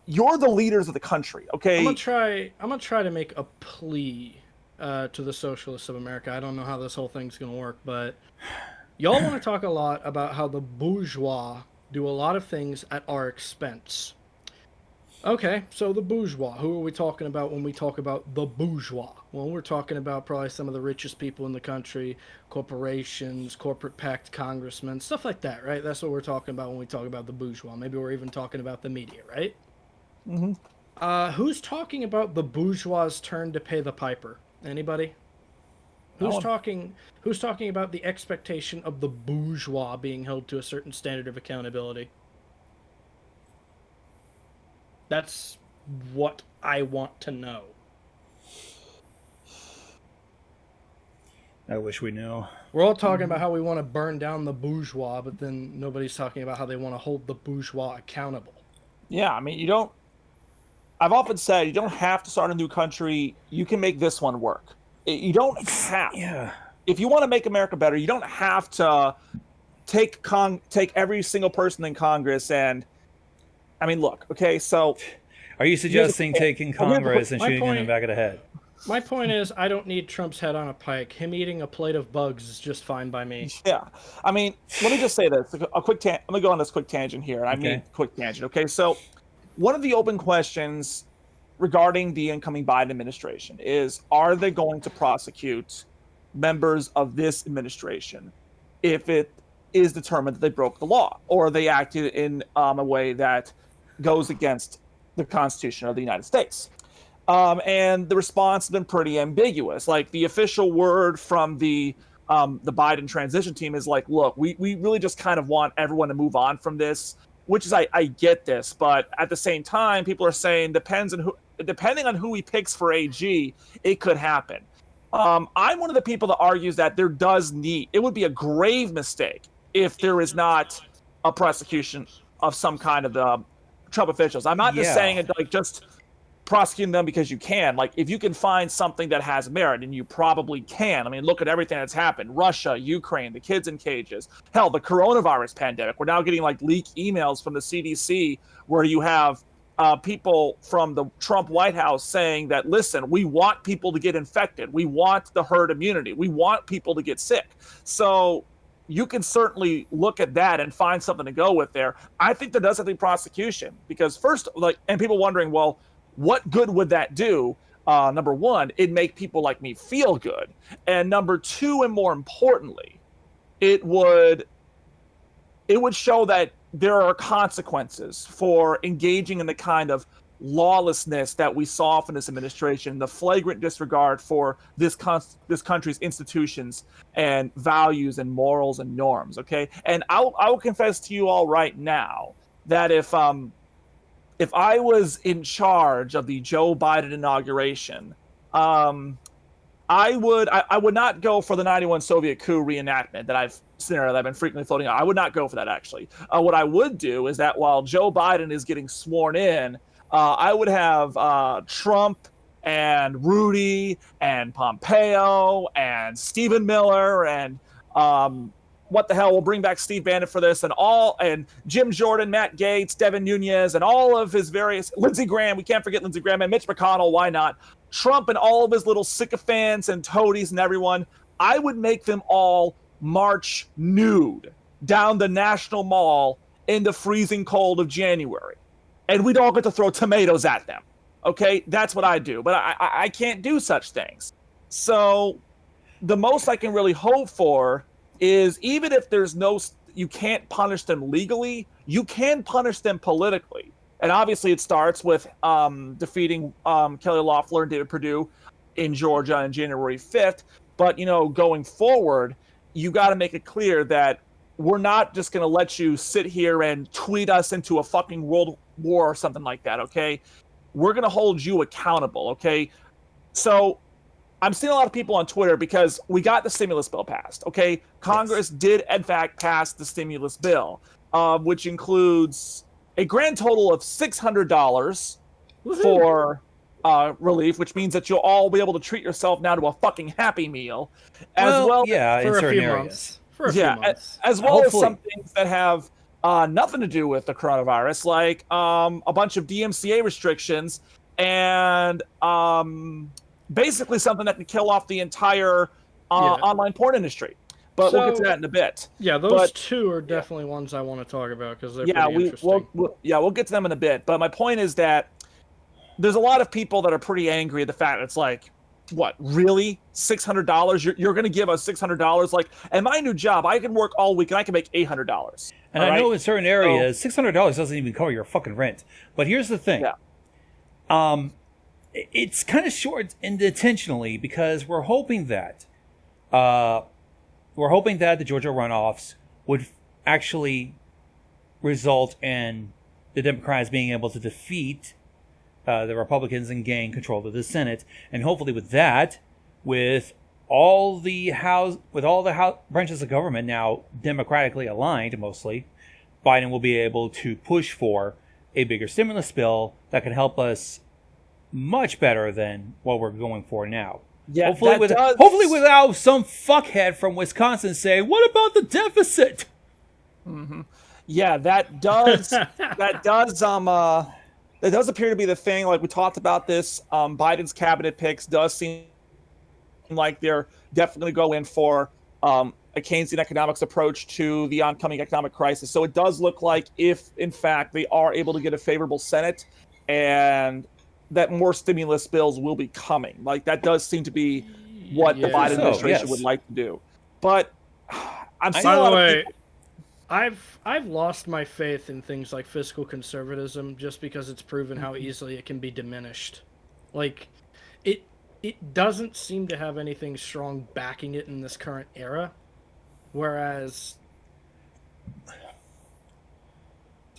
you're the leaders of the country. Okay, I'm gonna try to make a plea to the socialists of America. I don't know how this whole thing's gonna work, but y'all want to talk a lot about how the bourgeois do a lot of things at our expense. Okay, so the bourgeois. Who are we talking about when we talk about the bourgeois? Well, we're talking about probably some of the richest people in the country, corporations, corporate-packed congressmen, stuff like that, right? That's what we're talking about when we talk about the bourgeois. Maybe we're even talking about the media, right? Who's talking about the bourgeois' turn to pay the piper? Anybody? Who's talking about the expectation of the bourgeois being held to a certain standard of accountability? That's what I want to know. I wish we knew. We're all talking about how we want to burn down the bourgeois, but then nobody's talking about how they want to hold the bourgeois accountable. Yeah, I mean, I've often said you don't have to start a new country. You can make this one work. You don't have. Yeah. If you want to make America better, you don't have to take every single person in Congress and, I mean, look, okay, so. Are you suggesting taking Congress and shooting him in the back of the head? My point is, I don't need Trump's head on a pike. Him eating a plate of bugs is just fine by me. Yeah. I mean, let me just say this. Let me go on this quick tangent here. I mean, quick tangent. Okay, so one of the open questions regarding the incoming Biden administration is, are they going to prosecute members of this administration if it is determined that they broke the law or they acted in a way that goes against the Constitution of the United States? And the response has been pretty ambiguous. Like, the official word from the Biden transition team is like, look, we really just kind of want everyone to move on from this, which is, I get this, but at the same time, people are saying depending on who he picks for AG, it could happen. I'm one of the people that argues that it would be a grave mistake if there is not a prosecution of some kind of the Trump officials. I'm not just saying it like just prosecuting them because you can. Like, if you can find something that has merit, and you probably can. I mean, look at everything that's happened. Russia, Ukraine, the kids in cages. Hell, the coronavirus pandemic. We're now getting like leaked emails from the CDC where you have people from the Trump White House saying that, listen, we want people to get infected. We want the herd immunity. We want people to get sick. So you can certainly look at that and find something to go with there. I think there does have to be prosecution because first, and people wondering, well, what good would that do? Number one, it'd make people like me feel good. And number two, and more importantly, it would show that there are consequences for engaging in the kind of lawlessness that we saw from this administration, the flagrant disregard for this country's institutions and values and morals and norms. Okay, and I will confess to you all right now that if I was in charge of the Joe Biden inauguration, I would not go for the 91 Soviet coup reenactment scenario that I've been frequently floating out. I would not go for that, actually. What I would do is that while Joe Biden is getting sworn in, I would have Trump and Rudy and Pompeo and Stephen Miller and what the hell, we'll bring back Steve Bannon for this, and Jim Jordan, Matt Gaetz, Devin Nunes, and all of his various, Lindsey Graham, we can't forget Lindsey Graham, and Mitch McConnell, why not? Trump and all of his little sycophants and toadies and everyone, I would make them all march nude down the National Mall in the freezing cold of January. And we'd all get to throw tomatoes at them. Okay? That's what I do. But I can't do such things. So the most I can really hope for is, even if you can't punish them legally, you can punish them politically. And obviously it starts with defeating Kelly Loeffler and David Perdue in Georgia on January 5th. But, going forward, you got to make it clear that we're not just going to let you sit here and tweet us into a fucking world war or something like that, okay? We're going to hold you accountable, okay? So I'm seeing a lot of people on Twitter because we got the stimulus bill passed, okay? Congress did, in fact, pass the stimulus bill, which includes a grand total of $600 for relief, which means that you'll all be able to treat yourself now to a fucking Happy Meal, as well yeah, for in a certain few areas. months. For a few months. as well Hopefully. as some things that have nothing to do with the coronavirus, like a bunch of DMCA restrictions and basically something that can kill off the entire online porn industry. But we'll get to that in a bit. Yeah, those two are definitely ones I want to talk about because they're pretty interesting. We'll get to them in a bit. But my point is that there's a lot of people that are pretty angry at the fact that it's like, what, really? $600? You're going to give us $600? Like, at my new job, I can work all week and I can make $800. And I know in certain areas, $600 doesn't even cover your fucking rent. But here's the thing. Yeah. It's kind of short intentionally because we're hoping that the Georgia runoffs would actually result in the Democrats being able to defeat the Republicans and gain control of the Senate, and hopefully with all the branches of government now democratically aligned, mostly, Biden will be able to push for a bigger stimulus bill that can help us much better than what we're going for now. Yeah, hopefully without some fuckhead from Wisconsin saying, "What about the deficit?" Mm-hmm. Yeah, that does appear to be the thing. Like we talked about this, Biden's cabinet picks does seem like they're definitely going to go in for a Keynesian economics approach to the oncoming economic crisis. So it does look like, if in fact they are able to get a favorable Senate, and that more stimulus bills will be coming. Like that does seem to be what the Biden administration would like to do. But I'm seeing a lot of people. I've lost my faith in things like fiscal conservatism just because it's proven how easily it can be diminished. Like it doesn't seem to have anything strong backing it in this current era, whereas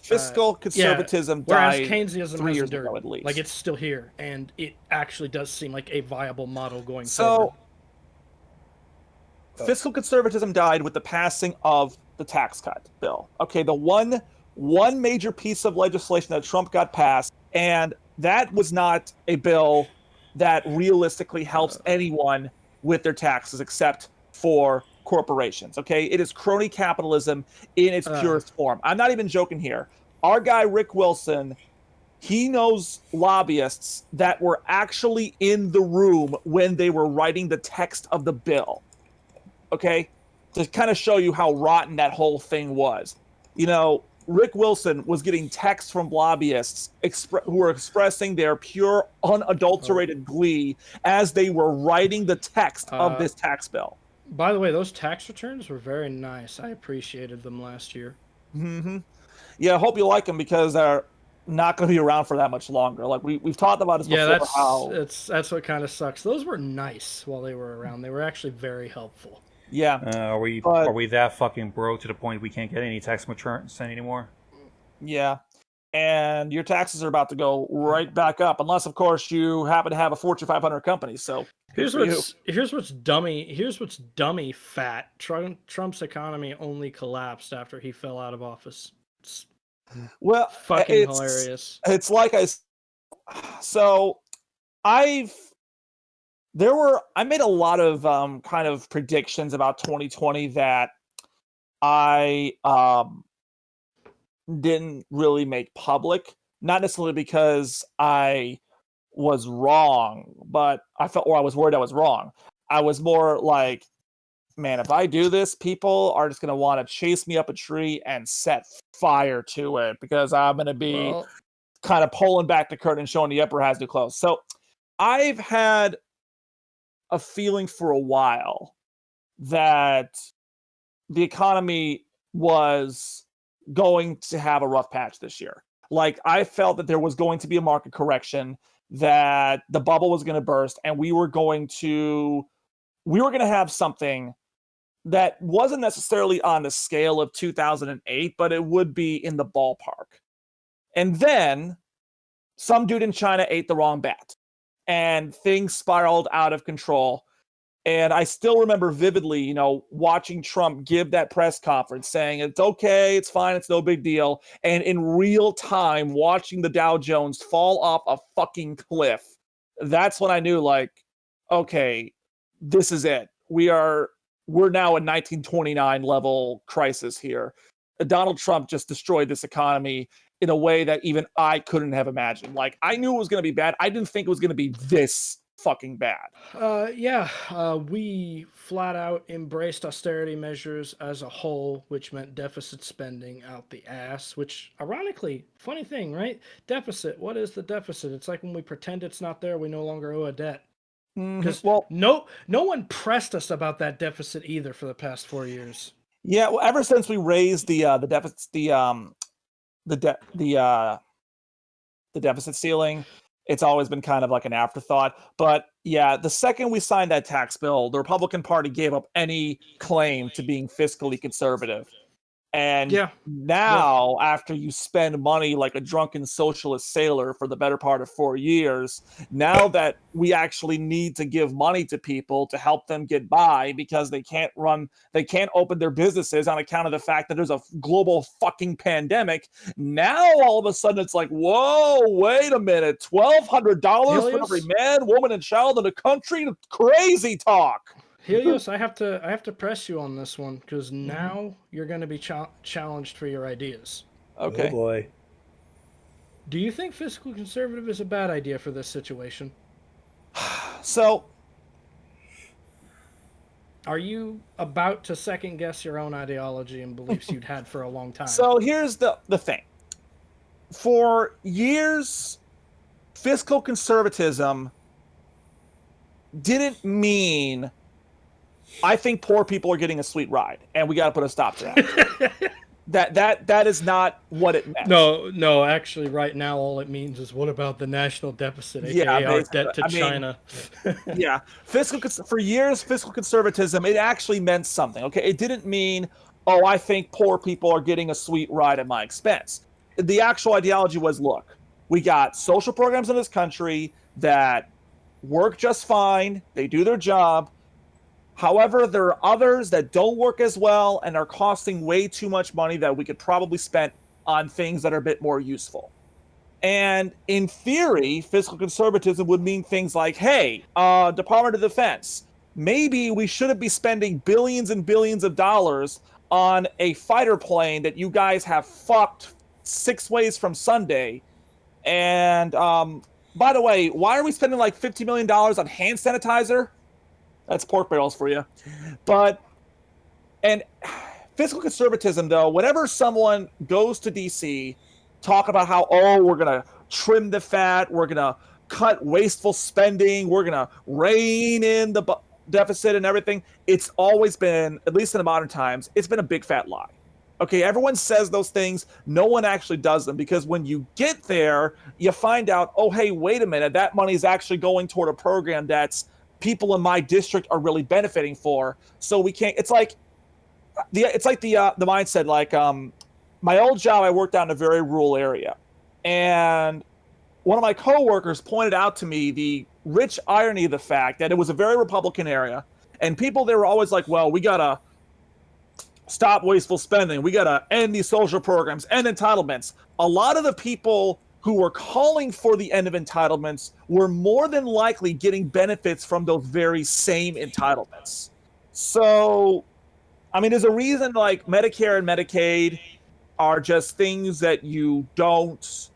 fiscal conservatism died Keynesianism 3 years dirt. ago at least. Like it's still here, and it actually does seem like a viable model going forward. So fiscal conservatism died with the passing of the tax cut bill. Okay, the one major piece of legislation that Trump got passed, and that was not a bill that realistically helps anyone with their taxes except for corporations. Okay, it is crony capitalism in its purest form. I'm not even joking here. Our guy Rick Wilson, he knows lobbyists that were actually in the room when they were writing the text of the bill. Okay, to kind of show you how rotten that whole thing was. Rick Wilson was getting texts from lobbyists who were expressing their pure, unadulterated glee as they were writing the text of this tax bill. By the way, those tax returns were very nice. I appreciated them last year. Hmm. Yeah, I hope you like them because they're not going to be around for that much longer. Like we've talked about this Yeah, before. How that's what kind of sucks. Those were nice while they were around. They were actually very helpful. yeah, Are but we that fucking broke to the point we can't get any tax returns anymore? yeah, and your taxes are about to go right back up, unless of course you happen to have a Fortune 500 company. So good for you. Here's what's dummy fat. Trump's economy only collapsed after he fell out of office. It's Well, fucking hilarious. it's like so I've I made a lot of kind of predictions about 2020 that I didn't really make public, not necessarily because I was wrong, but I felt, or I was worried I was wrong. I was more like, man, if I do this, people are just going to want to chase me up a tree and set fire to it because I'm going to be Well, kind of pulling back the curtain and showing the emperor has new clothes. So I've had a feeling for a while that the economy was going to have a rough patch this year. Like I felt that there was going to be a market correction, that the bubble was going to burst, and we were going to have something that wasn't necessarily on the scale of 2008, but it would be in the ballpark. And then some dude in China ate the wrong bat, and things spiraled out of control. And I still remember vividly, watching Trump give that press conference saying, it's okay, it's fine, it's no big deal. And in real time, watching the Dow Jones fall off a fucking cliff. That's when I knew, like, okay, this is it. We're now a 1929 level crisis here. Donald Trump just destroyed this economy in a way that even I couldn't have imagined. Like, I knew it was going to be bad. I didn't think it was going to be this fucking bad. We flat out embraced austerity measures as a whole, which meant deficit spending out the ass, which ironically, funny thing, right? Deficit. What is the deficit? It's like when we pretend it's not there, we no longer owe a debt. Because Well, no one pressed us about that deficit either for the past 4 years. yeah, well, ever since we raised the deficit, the deficit ceiling, it's always been kind of like an afterthought. But yeah, the second we signed that tax bill, the Republican Party gave up any claim to being fiscally conservative. And Yeah. now, after you spend money like a drunken socialist sailor for the better part of 4 years, now that we actually need to give money to people to help them get by because they can't open their businesses on account of the fact that there's a global fucking pandemic. Now, all of a sudden, it's like, whoa, wait a minute, $1,200 for every man, woman, and child in the country? Crazy talk. Helios, I have to press you on this one because now you're going to be challenged for your ideas. Okay. Oh boy. Do you think fiscal conservative is a bad idea for this situation? So, are you about to second guess your own ideology and beliefs you'd had for a long time? So here's the thing. For years, fiscal conservatism didn't mean I think poor people are getting a sweet ride and we got to put a stop to that. That is not what it meant. No, actually right now all it means is what about the national deficit, aka our debt to China. Yeah. For years, fiscal conservatism, it actually meant something. Okay. It didn't mean, oh, I think poor people are getting a sweet ride at my expense. The actual ideology was, look, we got social programs in this country that work just fine. They do their job. However, there are others that don't work as well and are costing way too much money that we could probably spend on things that are a bit more useful. And in theory, fiscal conservatism would mean things like, hey, Department of Defense, maybe we shouldn't be spending billions and billions of dollars on a fighter plane that you guys have fucked 6 ways from Sunday. And by the way, why are we spending like $50 million on hand sanitizer? That's pork barrels for you. And fiscal conservatism, though, whenever someone goes to DC, talk about how, oh, we're going to trim the fat, we're going to cut wasteful spending, we're going to rein in deficit and everything, it's always been, at least in the modern times, it's been a big fat lie. Okay, everyone says those things. No one actually does them, because when you get there, you find out, oh, hey, wait a minute, that money is actually going toward a program that's people in my district are really benefiting for. So we can't. It's like the mindset. Like my old job, I worked out in a very rural area, and one of my coworkers pointed out to me the rich irony of the fact that it was a very Republican area, and people there were always like, well, we gotta stop wasteful spending. We got to end these social programs, end entitlements. A lot of the people who were calling for the end of entitlements were more than likely getting benefits from those very same entitlements. So, I mean, there's a reason like Medicare and Medicaid are just things that you don't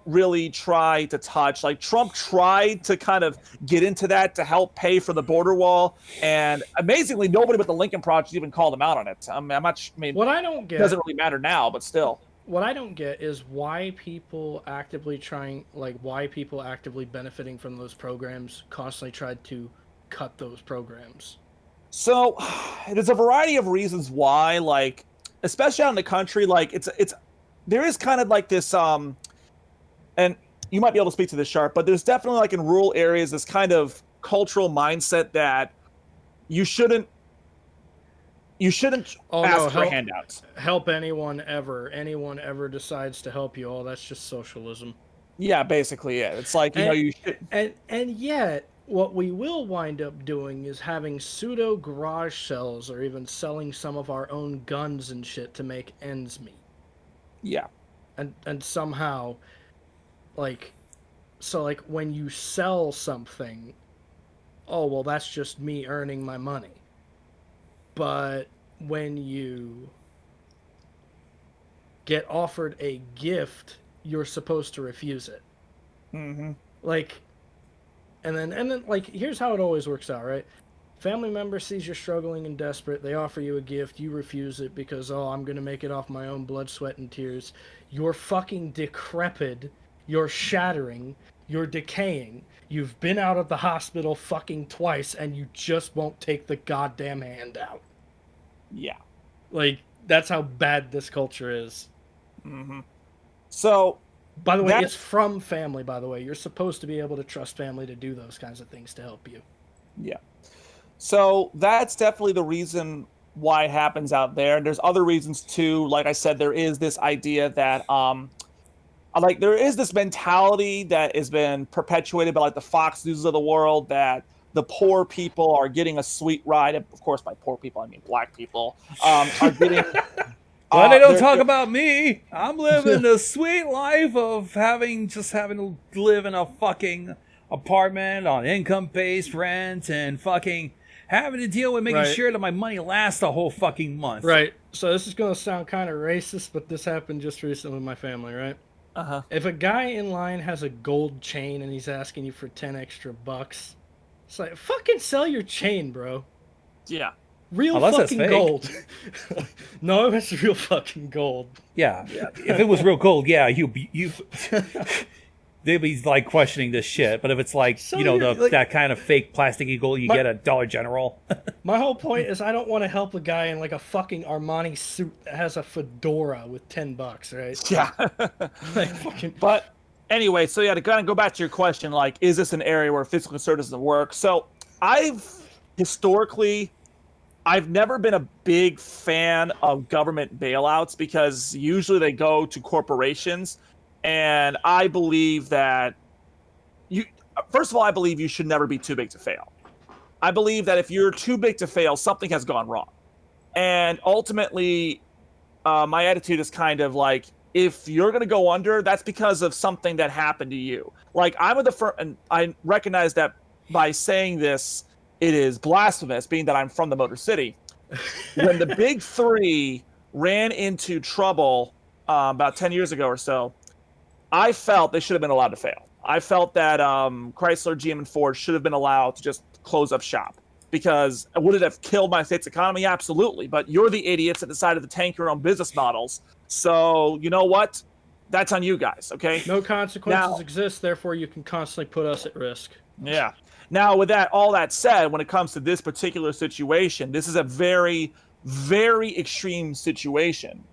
really try to touch. Like Trump tried to kind of get into that to help pay for the border wall, and amazingly, nobody but the Lincoln Project even called him out on it. I mean, What I don't get, doesn't really matter now, but still. what I don't get is why people actively benefiting from those programs constantly tried to cut those programs. So, there's a variety of reasons why, like, especially out in the country, like there is kind of like this and you might be able to speak to this, Sharp, but there's definitely like in rural areas this kind of cultural mindset that you shouldn't ask for handouts. Help anyone ever decides to help you. Oh, that's just socialism. Yeah, basically, yeah. It's like, you should. And yet, what we will wind up doing is having pseudo garage sales, or even selling some of our own guns and shit to make ends meet. Yeah. And somehow, like when you sell something, oh, well, that's just me earning my money. But when you get offered a gift, you're supposed to refuse it. Mm-hmm. Like, and then like, here's how it always works out, right? Family member sees you're struggling and desperate. They offer you a gift. You refuse it because, oh, I'm going to make it off my own blood, sweat, and tears. You're fucking decrepit. You're shattering. You're decaying. You've been out of the hospital fucking twice, and you just won't take the goddamn handout. Yeah. Like, that's how bad this culture is. Mm-hmm. So, by the way, it's from family, by the way. You're supposed to be able to trust family to do those kinds of things to help you. Yeah. So that's definitely the reason why it happens out there. And there's other reasons too. Like I said, there is this idea that there is this mentality that has been perpetuated by like the Fox News of the world that the poor people are getting a sweet ride. Of course, by poor people, I mean black people are getting. But they don't talk about me. I'm living the sweet life of having to live in a fucking apartment on income-based rent and fucking having to deal with making sure that my money lasts the whole fucking month. Right. So this is going to sound kind of racist, but this happened just recently with my family, right? Uh-huh. If a guy in line has a gold chain and he's asking you for 10 extra bucks, it's like, fucking sell your chain, bro. Yeah. Real fucking gold. No, it's real fucking gold. Yeah. If it was real gold, yeah, you they'd be like questioning this shit. But if it's like, that kind of fake plasticky gold you get at Dollar General. My whole point is I don't want to help a guy in like a fucking Armani suit that has a fedora with $10, right? Yeah. Like fucking. But anyway, so yeah, to kind of go back to your question, like, is this an area where fiscal conservatism doesn't work? So I've never been a big fan of government bailouts because usually they go to corporations. And I believe that first of all, I believe you should never be too big to fail. I believe that if you're too big to fail, something has gone wrong. And ultimately, my attitude is kind of like, if you're going to go under, that's because of something that happened to you. Like, I'm the first, and I recognize that by saying this, it is blasphemous, being that I'm from the Motor City. When the big three ran into trouble about 10 years ago or so, I felt they should have been allowed to fail. I felt that Chrysler, GM, and Ford should have been allowed to just close up shop. Because would it have killed my state's economy? Absolutely. But you're the idiots that decided to tank your own business models. So, you know what? That's on you guys, okay? No consequences exist, therefore you can constantly put us at risk. Yeah. Now, with all that said, when it comes to this particular situation, this is a very, very extreme situation.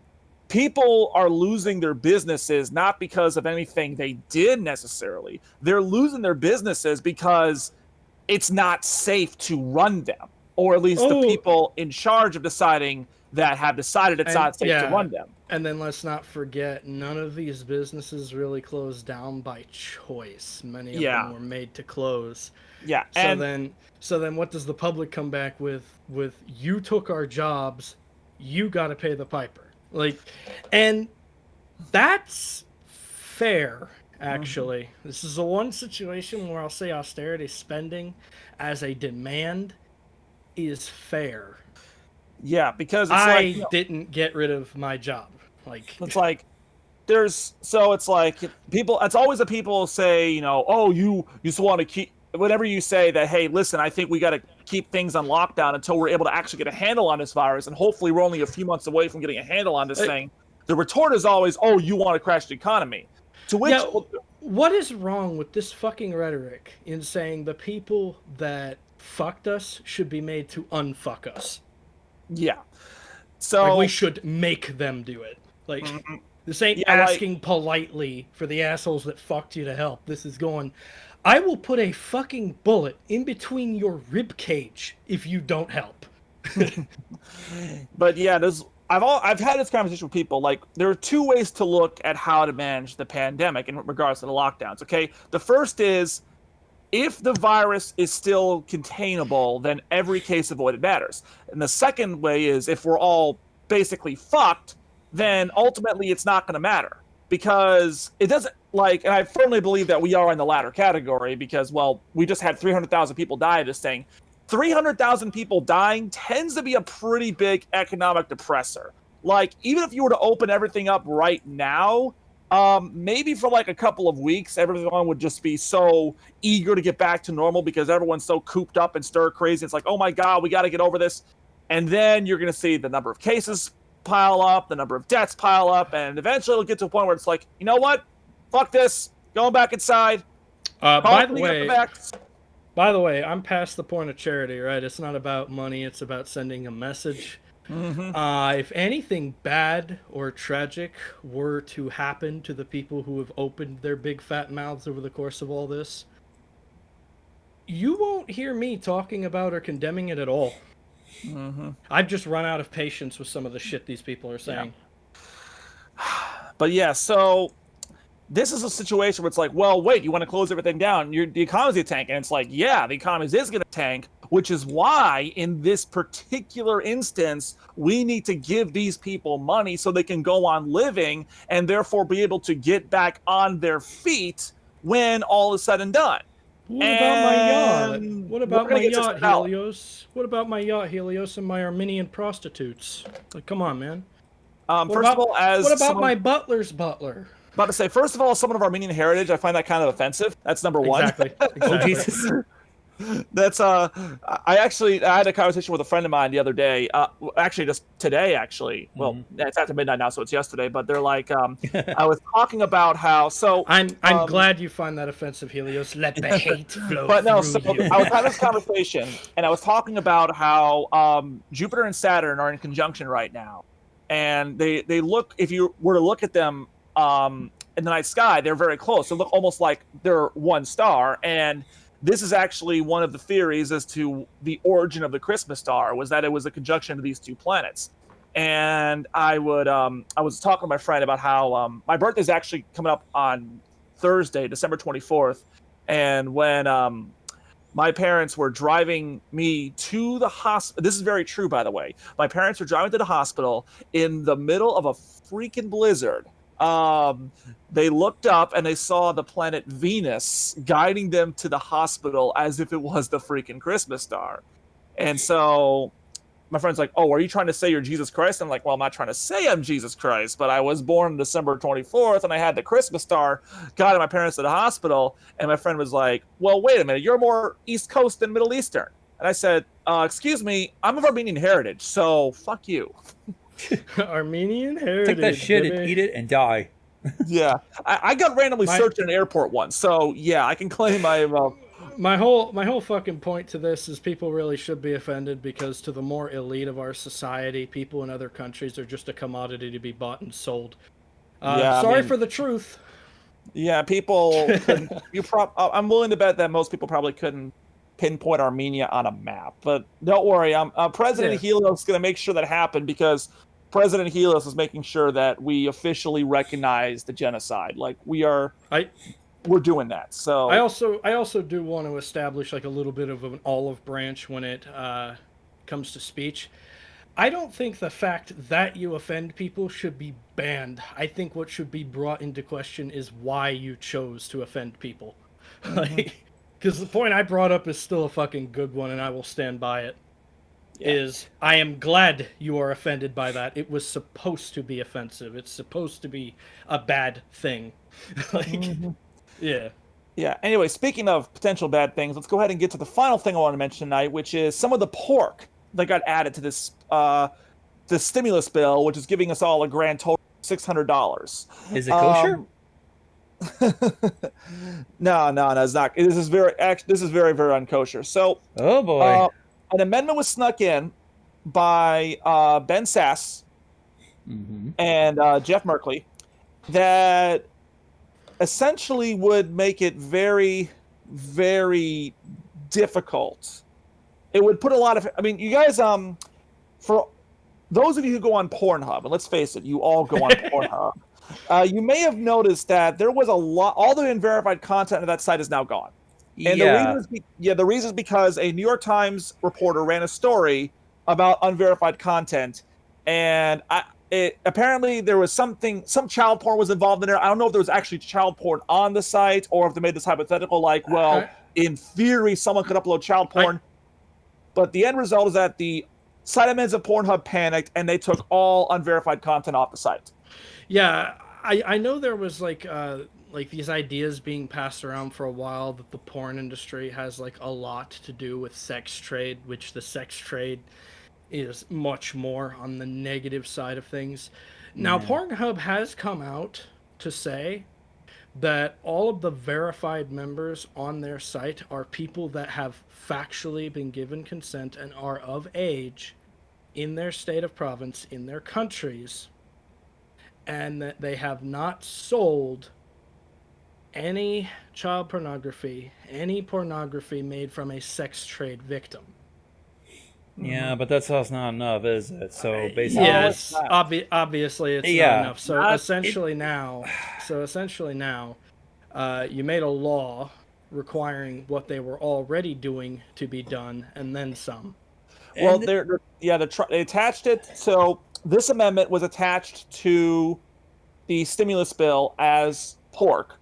People are losing their businesses not because of anything they did necessarily. They're losing their businesses because it's not safe to run them, or at least the people in charge of deciding that have decided it's not safe to run them. And then let's not forget, none of these businesses really closed down by choice. Many of them were made to close. Yeah. So then what does the public come back with? With, you took our jobs, you got to pay the piper. Like, and that's fair, actually. This is the one situation where I'll say austerity spending as a demand is fair. Yeah, because I didn't get rid of my job. Like, it's like it's like people. It's always the people say, you know, oh, you just want to keep. Whenever you say that, hey, listen, I think we got to keep things on lockdown until we're able to actually get a handle on this virus, and hopefully we're only a few months away from getting a handle on this thing. The retort is always, oh, you want to crash the economy. To which, what is wrong with this fucking rhetoric in saying the people that fucked us should be made to unfuck us? Yeah. So like, we should make them do it. Like, this ain't asking politely for the assholes that fucked you to help. This is going, I will put a fucking bullet in between your rib cage if you don't help. But yeah, I've had this conversation with people. Like, there are two ways to look at how to manage the pandemic in regards to the lockdowns. Okay, the first is, if the virus is still containable, then every case avoided matters. And the second way is, if we're all basically fucked, then ultimately it's not going to matter, because it doesn't, like, and I firmly believe that we are in the latter category, because, well, we just had 300,000 people die of this thing. 300,000 people dying tends to be a pretty big economic depressor. Like, even if you were to open everything up right now, maybe for like a couple of weeks, everyone would just be so eager to get back to normal because everyone's so cooped up and stir crazy. It's like, oh my God, we got to get over this. And then you're going to see the number of cases pile up, the number of deaths pile up, and eventually it'll get to a point where it's like, you know what? Fuck this. Going back inside. By the way, I'm past the point of charity, right? It's not about money. It's about sending a message. If anything bad or tragic were to happen to the people who have opened their big fat mouths over the course of all this, you won't hear me talking about or condemning it at all. I've just run out of patience with some of the shit these people are saying. But yeah, so this is a situation where it's like, well, wait, you want to close everything down? The economy's going to tank. And it's like, yeah, the economy is going to tank, which is why in this particular instance, we need to give these people money so they can go on living and therefore be able to get back on their feet when all is said and done. What about my yacht? What about my yacht, Helios? What about my yacht, Helios, and my Armenian prostitutes? Like, come on, man. First of all, what about my butler's butler? About to say, first of all, someone of Armenian heritage, I find that kind of offensive. That's number one. Exactly. Oh, Jesus. That's I had a conversation with a friend of mine the other day. Actually, just today. Actually, well, it's after midnight now, so it's yesterday. But they're like, I was talking about how. So I'm glad you find that offensive, Helios. Let the hate flow. But no, so through you. I was having this conversation, and I was talking about how Jupiter and Saturn are in conjunction right now, and they look. If you were to look at them in the night sky, they're very close. They look almost like they're one star, and this is actually one of the theories as to the origin of the Christmas star, was that it was a conjunction of these two planets. And I was talking to my friend about how my birthday is actually coming up on Thursday, December 24th. And when my parents were driving me to the hospital, this is very true, by the way. My parents were driving to the hospital in the middle of a freaking blizzard. They looked up and they saw the planet Venus guiding them to the hospital as if it was the freaking Christmas star. And so my friend's like, oh, are you trying to say you're Jesus Christ? I'm like, well, I'm not trying to say I'm Jesus Christ, but I was born December 24th and I had the Christmas star guiding my parents to the hospital. And my friend was like, well, wait a minute, you're more East Coast than Middle Eastern. And I said, excuse me, I'm of Armenian heritage, so fuck you. Armenian heritage. Take that shit baby. and eat it and die. Yeah, I got randomly searched in an airport once, so yeah, I can claim I'm my whole fucking point to this is people really should be offended because to the more elite of our society, people in other countries are just a commodity to be bought and sold. Yeah, I Sorry mean- for the truth. Yeah, people couldn't. I'm willing to bet that most people probably couldn't pinpoint Armenia on a map. But don't worry, President Helios is going to make sure that happened because President Helios is making sure that we officially recognize the genocide. Like we're doing that. So I also do want to establish like a little bit of an olive branch when it comes to speech. I don't think the fact that you offend people should be banned. I think what should be brought into question is why you chose to offend people. Like, because the point I brought up is still a fucking good one, and I will stand by it. Is I am glad you are offended by that. It was supposed to be offensive. It's supposed to be a bad thing. Like, yeah. Yeah. Anyway, speaking of potential bad things, let's go ahead and get to the final thing I want to mention tonight, which is some of the pork that got added to this the stimulus bill, which is giving us all a grand total of $600. Is it kosher? No, it's not. This is very very unkosher. So, Oh boy. an amendment was snuck in by Ben Sass and Jeff Merkley that essentially would make it very, very difficult. It would put a lot of. I mean, you guys, for those of you who go on Pornhub, and let's face it, you all go on Pornhub. You may have noticed that there was a lot. All the unverified content of that site is now gone. And the reason is because a New York Times reporter ran a story about unverified content, and apparently there was some child porn was involved in there. I don't know if there was actually child porn on the site or if they made this hypothetical, like, well, in theory, someone could upload child porn. But the end result is that the site admins of Pornhub panicked and they took all unverified content off the site. Yeah, I know there was like these ideas being passed around for a while that the porn industry has like a lot to do with sex trade, which the sex trade is much more on the negative side of things. Now, Pornhub has come out to say that all of the verified members on their site are people that have factually been given consent and are of age in their state of province, in their countries, and that they have not sold any child pornography, any pornography made from a sex trade victim. Yeah, but that's not enough, is it? So basically, Yes, obviously it's not enough. So essentially now, you made a law requiring what they were already doing to be done, and then some. Well, they attached it. So this amendment was attached to the stimulus bill as pork.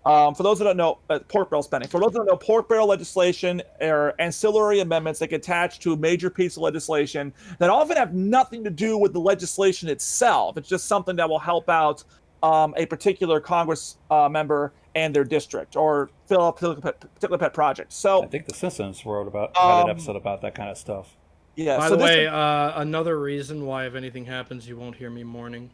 For those that don't know, pork barrel spending. For those that don't know, pork barrel legislation are ancillary amendments that get attached to a major piece of legislation that often have nothing to do with the legislation itself. It's just something that will help out a particular Congress member and their district, or fill up a particular pet project. So I think the Simpsons had an episode about that kind of stuff. Yeah. By the way, another reason why if anything happens, you won't hear me mourning.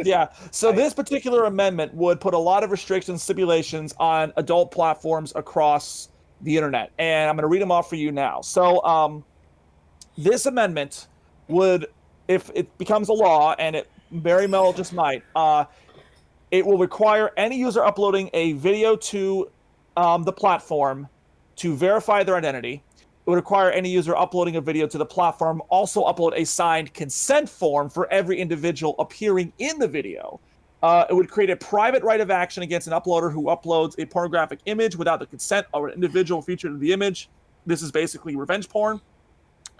Yeah. So this particular amendment would put a lot of restrictions, stipulations on adult platforms across the internet, and I'm going to read them off for you now. So this amendment would, if it becomes a law, and it very well just might, it will require any user uploading a video to the platform to verify their identity. It would require any user uploading a video to the platform also upload a signed consent form for every individual appearing in the video. It would create a private right of action against an uploader who uploads a pornographic image without the consent of an individual featured in the image. This is basically revenge porn.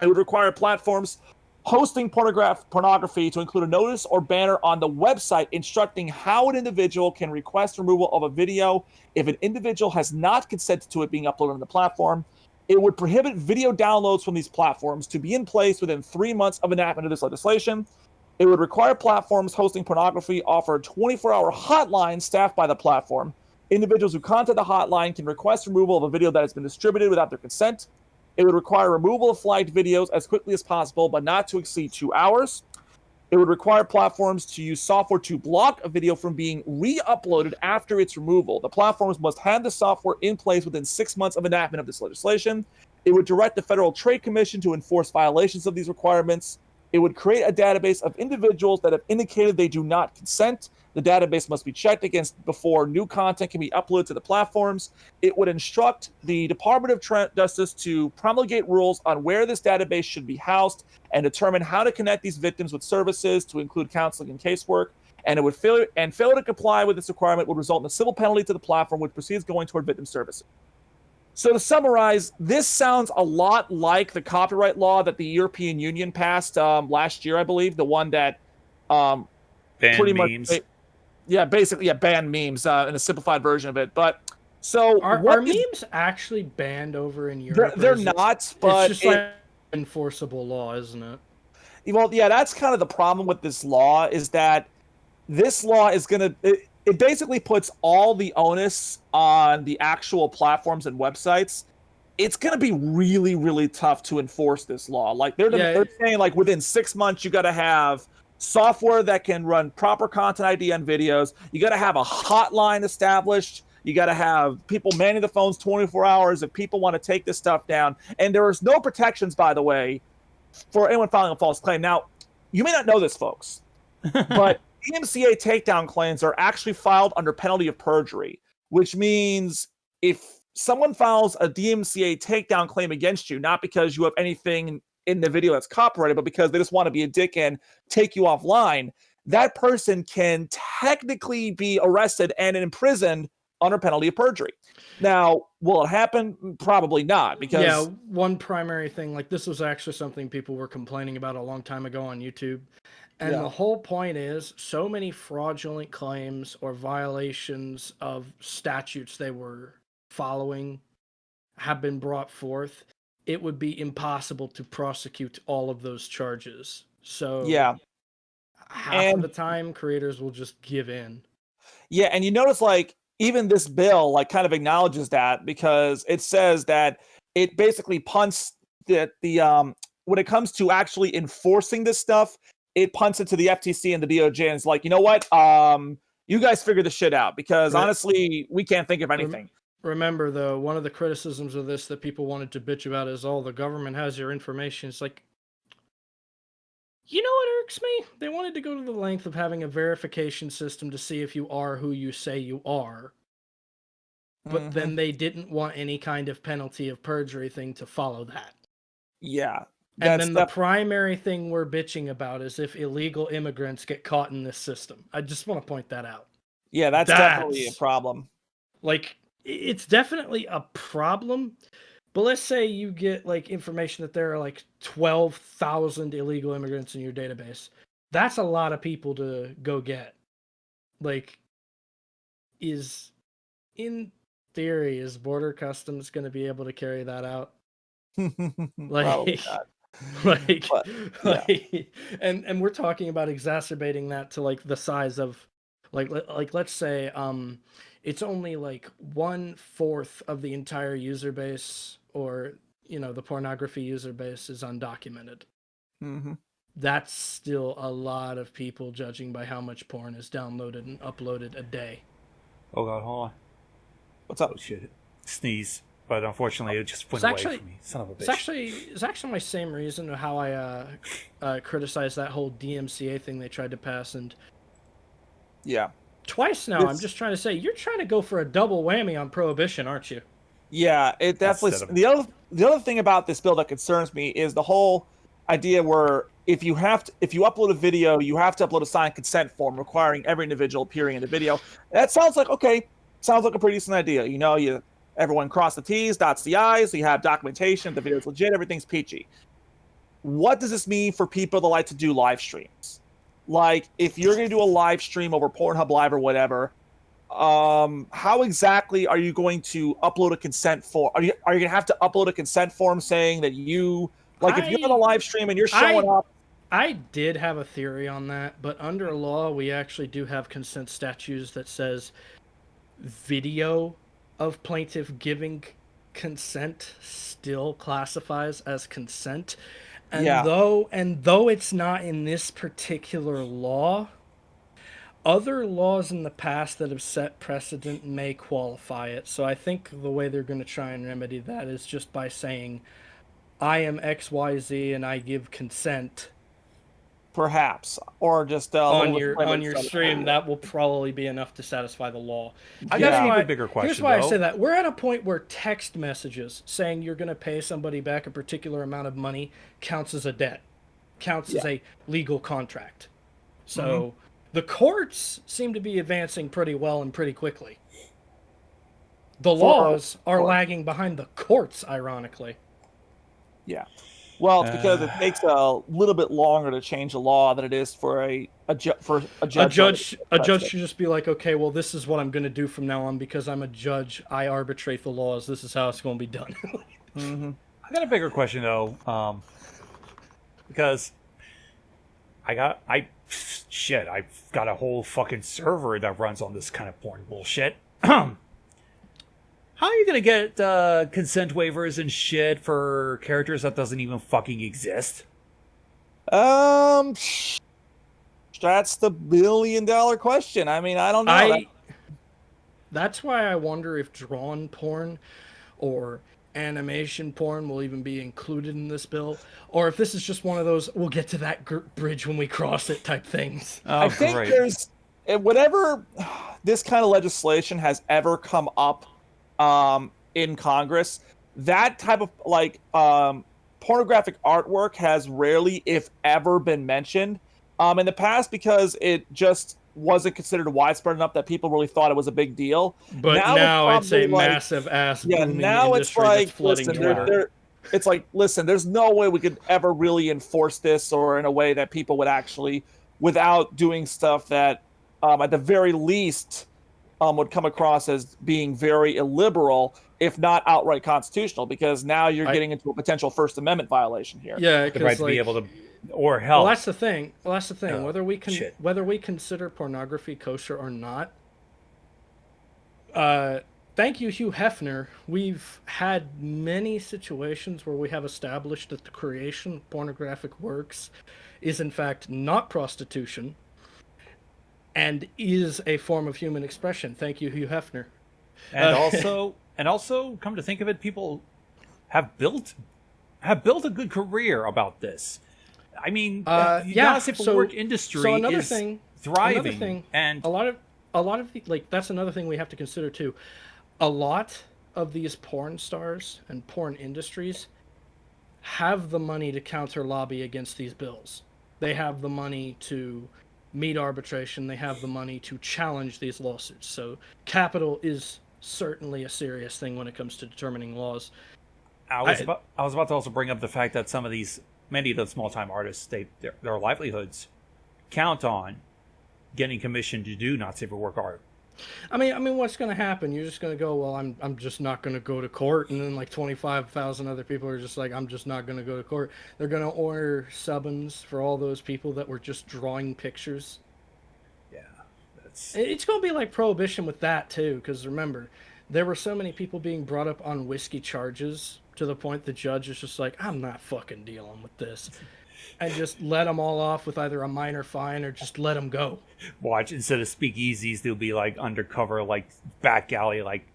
It would require platforms hosting pornography to include a notice or banner on the website instructing how an individual can request removal of a video if an individual has not consented to it being uploaded on the platform. It would prohibit video downloads from these platforms to be in place within 3 months of enactment of this legislation. It would require platforms hosting pornography offer a 24-hour hotline staffed by the platform. Individuals who contact the hotline can request removal of a video that has been distributed without their consent. It would require removal of flagged videos as quickly as possible, but not to exceed 2 hours. It would require platforms to use software to block a video from being re-uploaded after its removal. The platforms must have the software in place within 6 months of enactment of this legislation. It would direct the Federal Trade Commission to enforce violations of these requirements. It would create a database of individuals that have indicated they do not consent. The database must be checked against before new content can be uploaded to the platforms. It would instruct the Department of Justice to promulgate rules on where this database should be housed and determine how to connect these victims with services to include counseling and casework. And it would failure to comply with this requirement would result in a civil penalty to the platform, which proceeds going toward victim services. So to summarize, this sounds a lot like the copyright law that the European Union passed last year, I believe, the one that Ban pretty memes. much, basically, ban memes in a simplified version of it. But so Are memes actually banned over in Europe? They're not, but it's just like enforceable law, isn't it? Well, yeah, that's kind of the problem with this law is that this law is going to it basically puts all the onus on the actual platforms and websites. It's going to be really, really tough to enforce this law. Like they're saying, like within 6 months, you got to have software that can run proper content ID on videos. You got to have a hotline established. You got to have people manning the phones 24 hours if people want to take this stuff down. And there is no protections, by the way, for anyone filing a false claim. Now, you may not know this, folks, but DMCA takedown claims are actually filed under penalty of perjury, which means if someone files a DMCA takedown claim against you, not because you have anything in the video that's copyrighted, but because they just want to be a dick and take you offline, that person can technically be arrested and imprisoned under penalty of perjury. Now, will it happen? Probably not, because one primary thing, like this was actually something people were complaining about a long time ago on YouTube. And the whole point is so many fraudulent claims or violations of statutes they were following have been brought forth. It would be impossible to prosecute all of those charges. So half of the time, creators will just give in. Yeah, and you notice, like, even this bill, like, kind of acknowledges that, because it says that it basically punts the when it comes to actually enforcing this stuff, it punts it to the FTC and the DOJ, and it's like, you know what? You guys figure this shit out, because honestly, we can't think of anything. Remember, though, one of the criticisms of this that people wanted to bitch about is, the government has your information. It's like, you know what irks me? They wanted to go to the length of having a verification system to see if you are who you say you are. But then they didn't want any kind of penalty of perjury thing to follow that. Yeah. And then the primary thing we're bitching about is if illegal immigrants get caught in this system. I just want to point that out. Yeah, that's definitely a problem. Like, it's definitely a problem. But let's say you get, like, information that there are, like, 12,000 illegal immigrants in your database. That's a lot of people to go get. Like, in theory, is Border Customs going to be able to carry that out? Probably not. And we're talking about exacerbating that to, like, the size of, like let's say, it's only like 1/4 of the entire user base, or the pornography user base is undocumented. That's still a lot of people, judging by how much porn is downloaded and uploaded a day. Oh god, hold on. What's up? Oh shit. Sneeze. But unfortunately, it just went away from me. Son of a bitch. It's actually my same reason how I criticized that whole DMCA thing they tried to pass, and twice now. I'm just trying to say, you're trying to go for a double whammy on prohibition, aren't you? Yeah, it definitely. The other thing about this bill that concerns me is the whole idea where if you upload a video, you have to upload a signed consent form requiring every individual appearing in the video. That sounds like a pretty decent idea. Everyone cross the T's, dots the I's, so you have documentation, the video's legit, everything's peachy. What does this mean for people that like to do live streams? Like, if you're going to do a live stream over Pornhub Live or whatever, how exactly are you going to upload a consent form? Are you going to have to upload a consent form saying that you, like, if you're on a live stream and you're showing up? I did have a theory on that, but under law, we actually do have consent statutes that says video of plaintiff giving consent still classifies as consent. And Yeah. though it's not in this particular law, other laws in the past that have set precedent may qualify it. So I think the way they're going to try and remedy that is just by saying, I am XYZ and I give consent Perhaps, or just a on little your disclaimer on your at the stream. start. That will probably be enough to satisfy the law. I got Yeah. an Why- even bigger question. Here's why though. I say that. We're at a point where text messages saying you're going to pay somebody back a particular amount of money counts as a debt, counts as a legal contract. So the courts seem to be advancing pretty well and pretty quickly. The laws are lagging behind the courts, ironically. Yeah. Well, it's because it takes a little bit longer to change a law than it is for a judge. A judge should just be like, okay, well, this is what I'm going to do from now on because I'm a judge. I arbitrate the laws. This is how it's going to be done. I got a bigger question though, because I've got a whole fucking server that runs on this kind of porn bullshit. How are you gonna get consent waivers and shit for characters that doesn't even fucking exist? That's the $1 billion question. I mean, I don't know. That's why I wonder if drawn porn or animation porn will even be included in this bill, or if this is just one of those "we'll get to that bridge when we cross it" type things. Oh, I think there's whatever this kind of legislation has ever come up in Congress, that type of pornographic artwork has rarely, if ever, been mentioned in the past because it just wasn't considered widespread enough that people really thought it was a big deal. But now it's a like, massive ass yeah. booming Now it's industry like, that's flooding listen, Twitter. it's like, listen, there's no way we could ever really enforce this or in a way that people would actually, without doing stuff that at the very least would come across as being very illiberal, if not outright constitutional, because now you're getting into a potential First Amendment violation here. Yeah, the right because to like, be able to, or hell, well, that's the thing. Whether we shit. consider pornography kosher or not. Thank you, Hugh Hefner. We've had many situations where we have established that the creation of pornographic works is in fact not prostitution and is a form of human expression. Thank you, Hugh Hefner. and also, come to think of it, people have built a good career about this. I mean, the gossip work industry is thriving, and a lot of the, like, that's another thing we have to consider too. A lot of these porn stars and porn industries have the money to counter lobby against these bills. They have the money to meet arbitration. They have the money to challenge these lawsuits. So capital is certainly a serious thing when it comes to determining laws. I was about to also bring up the fact that many of the small-time artists, their livelihoods count on getting commissioned to do not safe for work art. I mean, what's going to happen? You're just going to go, well, I'm just not going to go to court, and then like 25,000 other people are just like, I'm just not going to go to court. They're going to order summons for all those people that were just drawing pictures. Yeah, that's It's going to be like prohibition with that too, because remember, there were so many people being brought up on whiskey charges to the point the judge is just like, I'm not fucking dealing with this. And just let them all off with either a minor fine or just let them go. watch instead of speakeasies, they'll be like undercover, like back alley, like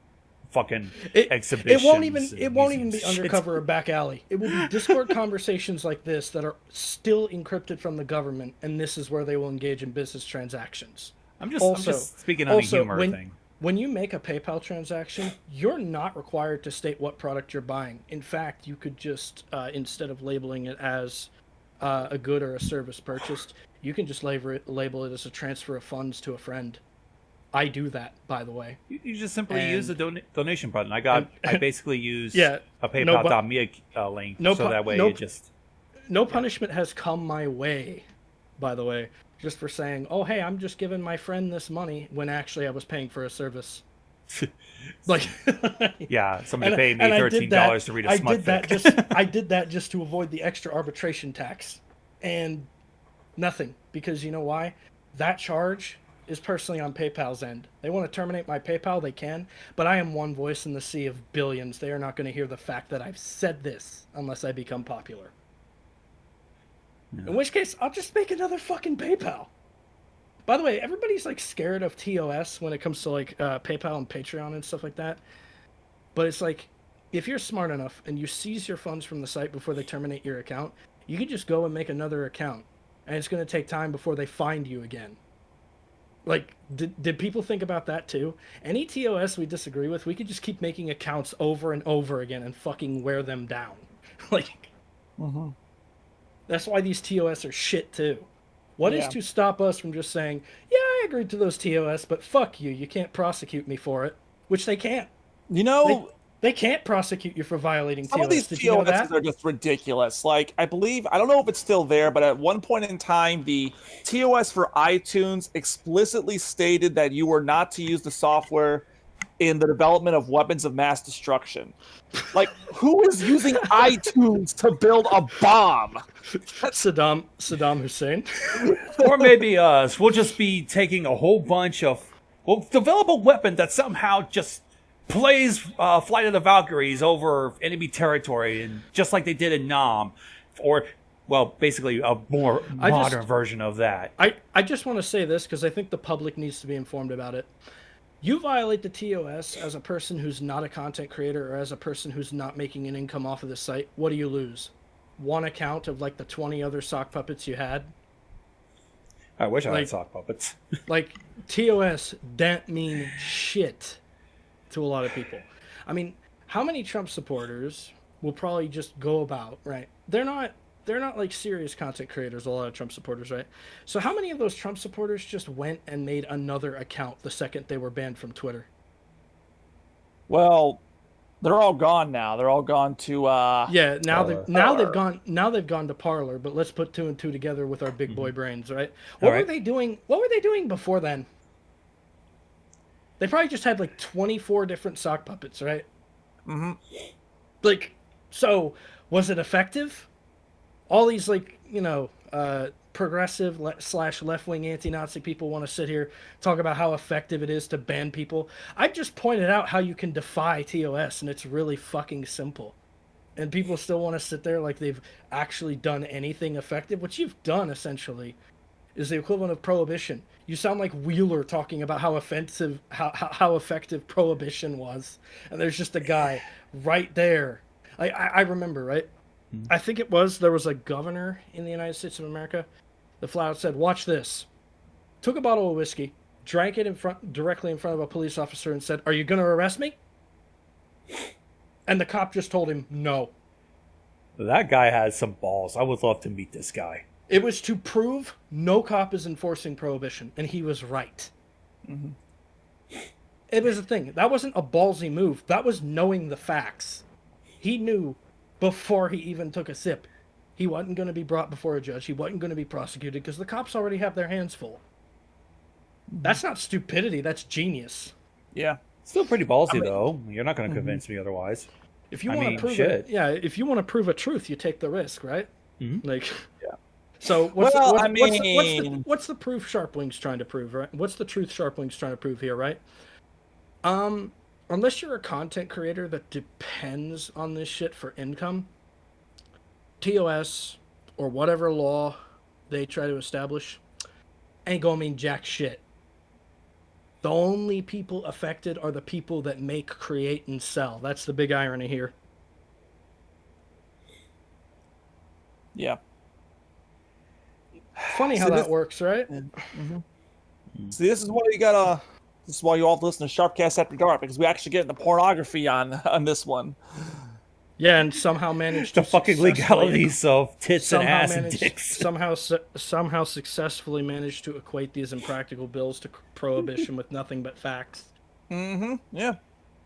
fucking exhibitions. It won't even be undercover or back alley. It will be Discord conversations like this that are still encrypted from the government, and this is where they will engage in business transactions. I'm just speaking on a humor thing. When you make a PayPal transaction, you're not required to state what product you're buying. In fact, you could just, instead of labeling it as a good or a service purchased, you can just label it as a transfer of funds to a friend. I do that, by the way. You just simply use the donation button. I basically use a No PayPal.me link, that way it just... No punishment has come my way, by the way, just for saying, oh, hey, I'm just giving my friend this money, when actually I was paying for a service. Like, yeah, somebody paid me $13 to read a smut fic. I did that just to avoid the extra arbitration tax, and nothing, because you know why? That charge is personally on PayPal's end. They want to terminate my PayPal, they can, but I am one voice in the sea of billions. They are not going to hear the fact that I've said this unless I become popular. In which case, I'll just make another fucking PayPal. By the way, everybody's like scared of TOS when it comes to like PayPal and Patreon and stuff like that. But it's like, if you're smart enough and you seize your funds from the site before they terminate your account, you can just go and make another account. And it's going to take time before they find you again. Like, did people think about that too? Any TOS we disagree with, we could just keep making accounts over and over again and fucking wear them down. Like, that's why these TOS are shit too. What is to stop us from just saying, yeah, I agreed to those TOS, but fuck you, you can't prosecute me for it. Which they can't. You know, they can't prosecute you for violating TOS. some of these Did you know TOSs that? are just ridiculous. Like, I don't know if it's still there, but at one point in time, the TOS for iTunes explicitly stated that you were not to use the software in the development of weapons of mass destruction. Like, who is using iTunes to build a bomb? Saddam Hussein. Or maybe us. We'll just be taking a whole bunch of... We'll develop a weapon that somehow just plays Flight of the Valkyries over enemy territory, and just like they did in Nam. Or, well, basically a more modern version of that. I just want to say this because I think the public needs to be informed about it. You violate the TOS as a person who's not a content creator or as a person who's not making an income off of the site. What do you lose? One account of like the 20 other sock puppets you had? I wish I had sock puppets. Like, TOS don't mean shit to a lot of people. I mean, how many Trump supporters will probably just go about, right? They're not like serious content creators, a lot of Trump supporters, right? So how many of those Trump supporters just went and made another account the second they were banned from Twitter? Well, they're all gone now. They're all gone to now they've gone to Parler, but let's put two and two together with our big boy brains, right? What were they doing before then? They probably just had like 24 different sock puppets, right? Like, so was it effective? All these, like, you know, progressive / left-wing anti-Nazi people want to sit here talk about how effective it is to ban people. I just pointed out how you can defy TOS, and it's really fucking simple. And people still want to sit there like they've actually done anything effective. What you've done, essentially, is the equivalent of prohibition. You sound like Wheeler talking about how effective prohibition was. And there's just a guy right there. I remember, right? I think there was a governor in the United States of America that flat out said, watch this. Took a bottle of whiskey, drank it directly in front of a police officer and said, are you going to arrest me? And the cop just told him, no. That guy has some balls. I would love to meet this guy. It was to prove no cop is enforcing prohibition, and he was right. It was a thing. That wasn't a ballsy move. That was knowing the facts. He knew before he even took a sip, he wasn't going to be brought before a judge. He wasn't going to be prosecuted because the cops already have their hands full. That's not stupidity. That's genius. Yeah. Still pretty ballsy, though. You're not going to convince me otherwise. If you want to prove it, if you want to prove a truth, you take the risk, right? Like, yeah. So what's the proof Sharpling's trying to prove, right? What's the truth Sharpling's trying to prove here, right? Unless you're a content creator that depends on this shit for income, TOS or whatever law they try to establish ain't gonna mean jack shit. The only people affected are the people that make, create, and sell. That's the big irony here. Yeah. Funny how that works, right? See, this is why you all listen to Sharpcast After Dark, because we actually get into pornography on this one. Yeah, and somehow managed the fucking legalities of tits and ass and dicks. Somehow successfully managed to equate these impractical bills to prohibition with nothing but facts. Yeah.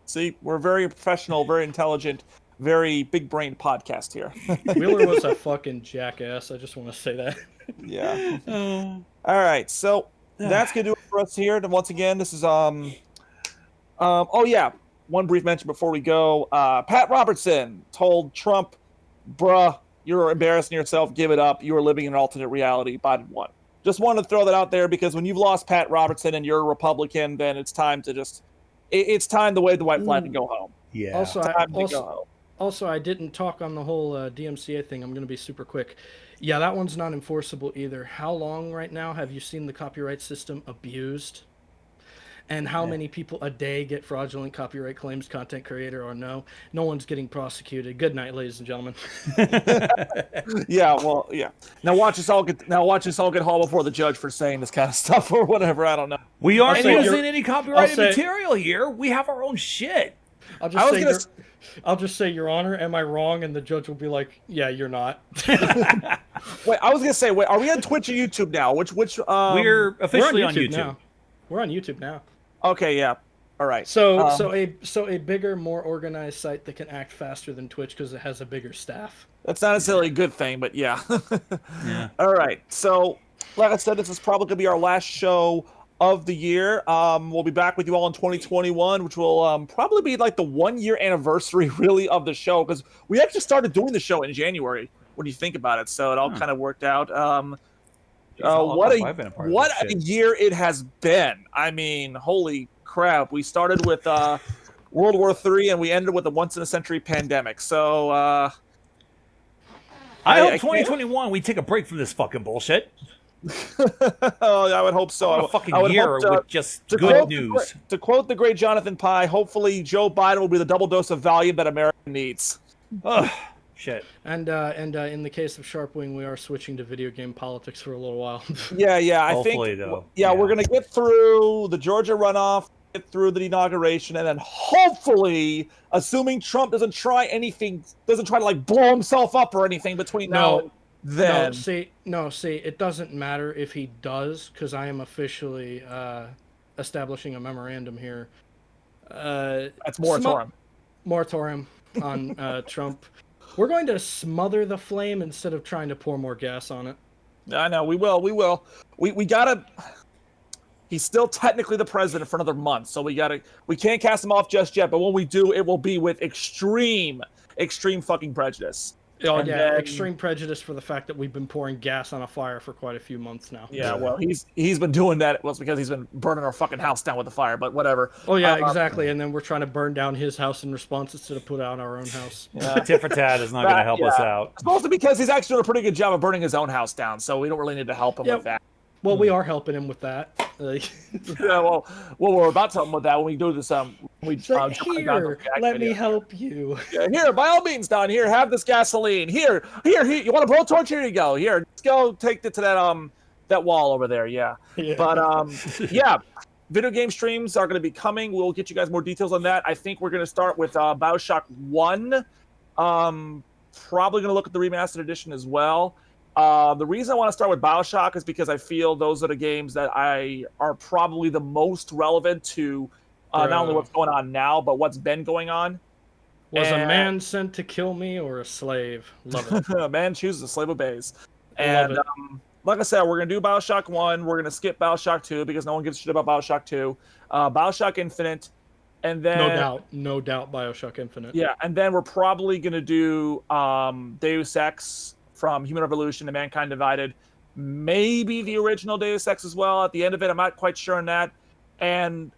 See, we're very professional, very intelligent, very big-brained podcast here. Wheeler was a fucking jackass. I just want to say that. Yeah. All right, so that's gonna do it for us here. And once again, this is one brief mention before we go. Pat Robertson told Trump, bruh, you're embarrassing yourself, give it up, you are living in an alternate reality. Biden won. Just wanted to throw that out there, because when you've lost Pat Robertson and you're a Republican, then it's time to it's time to wave the white flag and go home. Yeah. Also, Also, I didn't talk on the whole DMCA thing. I'm going to be super quick. Yeah, that one's not enforceable either. How long right now have you seen the copyright system abused? And how many people a day get fraudulent copyright claims, content creator or no? No one's getting prosecuted. Good night, ladies and gentlemen. Yeah, well, yeah. Now watch us all get hauled before the judge for saying this kind of stuff or whatever. I don't know. We aren't say using you're- any copyrighted I'll say- material here. We have our own shit. I'll I just was say, gonna your, I'll just say, Your Honor, am I wrong? And the judge will be like, yeah, you're not. Wait, I was gonna say, are we on Twitch or YouTube now? Which We're officially on YouTube. now. We're on YouTube now. Okay, yeah. All right. So a bigger, more organized site that can act faster than Twitch because it has a bigger staff. That's not necessarily a good thing, but yeah. Yeah. All right. So, like I said, this is probably gonna be our last show of the year. We'll be back with you all in 2021, which will probably be like the 1-year anniversary, really, of the show, because we actually started doing the show in January. When you think about it, so it all kind of worked out. What a year it has been. I mean, holy crap. We started with World War III and we ended with a once-in-a-century pandemic. So, I hope 2021 we take a break from this fucking bullshit. Oh, I would hope so. A fucking year with just good news. To quote the great Jonathan Pye, hopefully Joe Biden will be the double dose of Valium that America needs. Ugh, shit. And in the case of Sharpwing, we are switching to video game politics for a little while. Yeah. Hopefully, though. Yeah, we're gonna get through the Georgia runoff, get through the inauguration, and then hopefully, assuming Trump doesn't try to like blow himself up or anything between now and then. No, see, it doesn't matter if he does, because I am officially establishing a memorandum here. That's moratorium. Moratorium on Trump. We're going to smother the flame instead of trying to pour more gas on it. I know, we will. We gotta. He's still technically the president for another month, so we can't cast him off just yet. But when we do, it will be with extreme fucking prejudice. Oh And yeah, then- extreme prejudice for the fact that we've been pouring gas on a fire for quite a few months now. Yeah, well, he's been doing that. Well, it's because he's been burning our fucking house down with the fire. But whatever. Oh yeah, exactly. And then we're trying to burn down his house in response instead of put out our own house. Tit for tat is not going to help us out. It's mostly because he's actually doing a pretty good job of burning his own house down, so we don't really need to help him Yep. with that. Well, we are helping him with that. Like, Yeah, well, we're about to help him with that when we do this. it's like, here, let me help you. Yeah, here, by all means, Don. Here, have this gasoline. Here. You want a blowtorch? Here you go. Here, let's go take it to that wall over there. Yeah. Yeah. But yeah, video game streams are going to be coming. We'll get you guys more details on that. I think we're going to start with BioShock 1. Probably going to look at the remastered edition as well. The reason I want to start with BioShock is because I feel those are the games that are probably the most relevant to not only what's going on now, but what's been going on. Was a man sent to kill me or a slave? Love it. A man chooses, a slave obeys. Love And it. like I said, we're going to do BioShock 1. We're going to skip BioShock 2 because no one gives a shit about BioShock 2. BioShock Infinite. And then, No doubt, BioShock Infinite. yeah, and then we're probably going to do Deus Ex from Human Revolution to Mankind Divided. Maybe the original Deus Ex as well. At the end of it, I'm not quite sure on that. And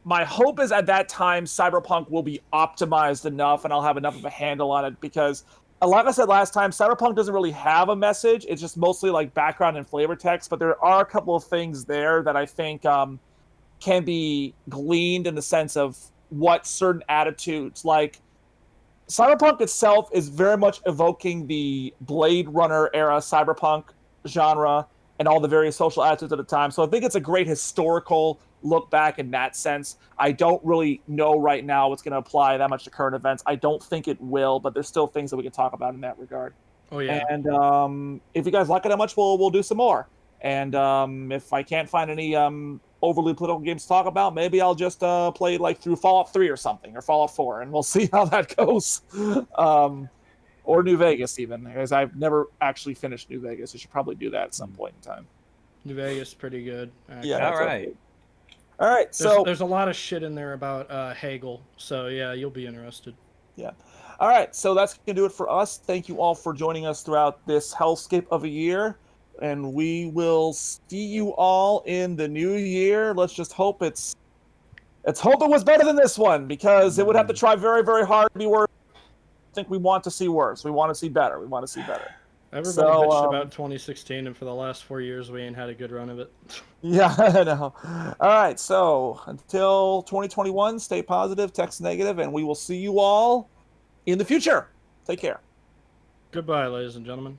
my hope is at that time, Cyberpunk will be optimized enough and I'll have enough of a handle on it because, like I said last time, Cyberpunk doesn't really have a message. It's just mostly like background and flavor text, but there are a couple of things there that I think can be gleaned in the sense of what certain attitudes, like Cyberpunk itself is very much evoking the Blade Runner era cyberpunk genre and all the various social attitudes at the time. So I think it's a great historical look back in that sense. I don't really know right now what's going to apply that much to current events. I don't think it will, but there's still things that we can talk about in that regard. Oh yeah. And if you guys like it that much, we'll do some more. And if I can't find any overly political games to talk about, maybe I'll just play like through Fallout 3 or something, or Fallout 4, and we'll see how that goes. Or New Vegas even, because I've never actually finished New Vegas. I should probably do that at some point in time. New Vegas, pretty good. Actually. Yeah. All right. All right. So There's a lot of shit in there about Hegel. So yeah, you'll be interested. yeah. All right. So that's gonna do it for us. Thank you all for joining us throughout this hellscape of a year. And we will see you all in the new year. Let's just hope let's hope it was better than this one, because it would have to try very, very hard to be worse think we want to see worse. We want to see better. We want to see better. Everybody So, bitched about 2016, and for the last 4 years, we ain't had a good run of it. Yeah, I know. All right, so until 2021, stay positive, text negative, and we will see you all in the future. Take care. Goodbye, ladies and gentlemen.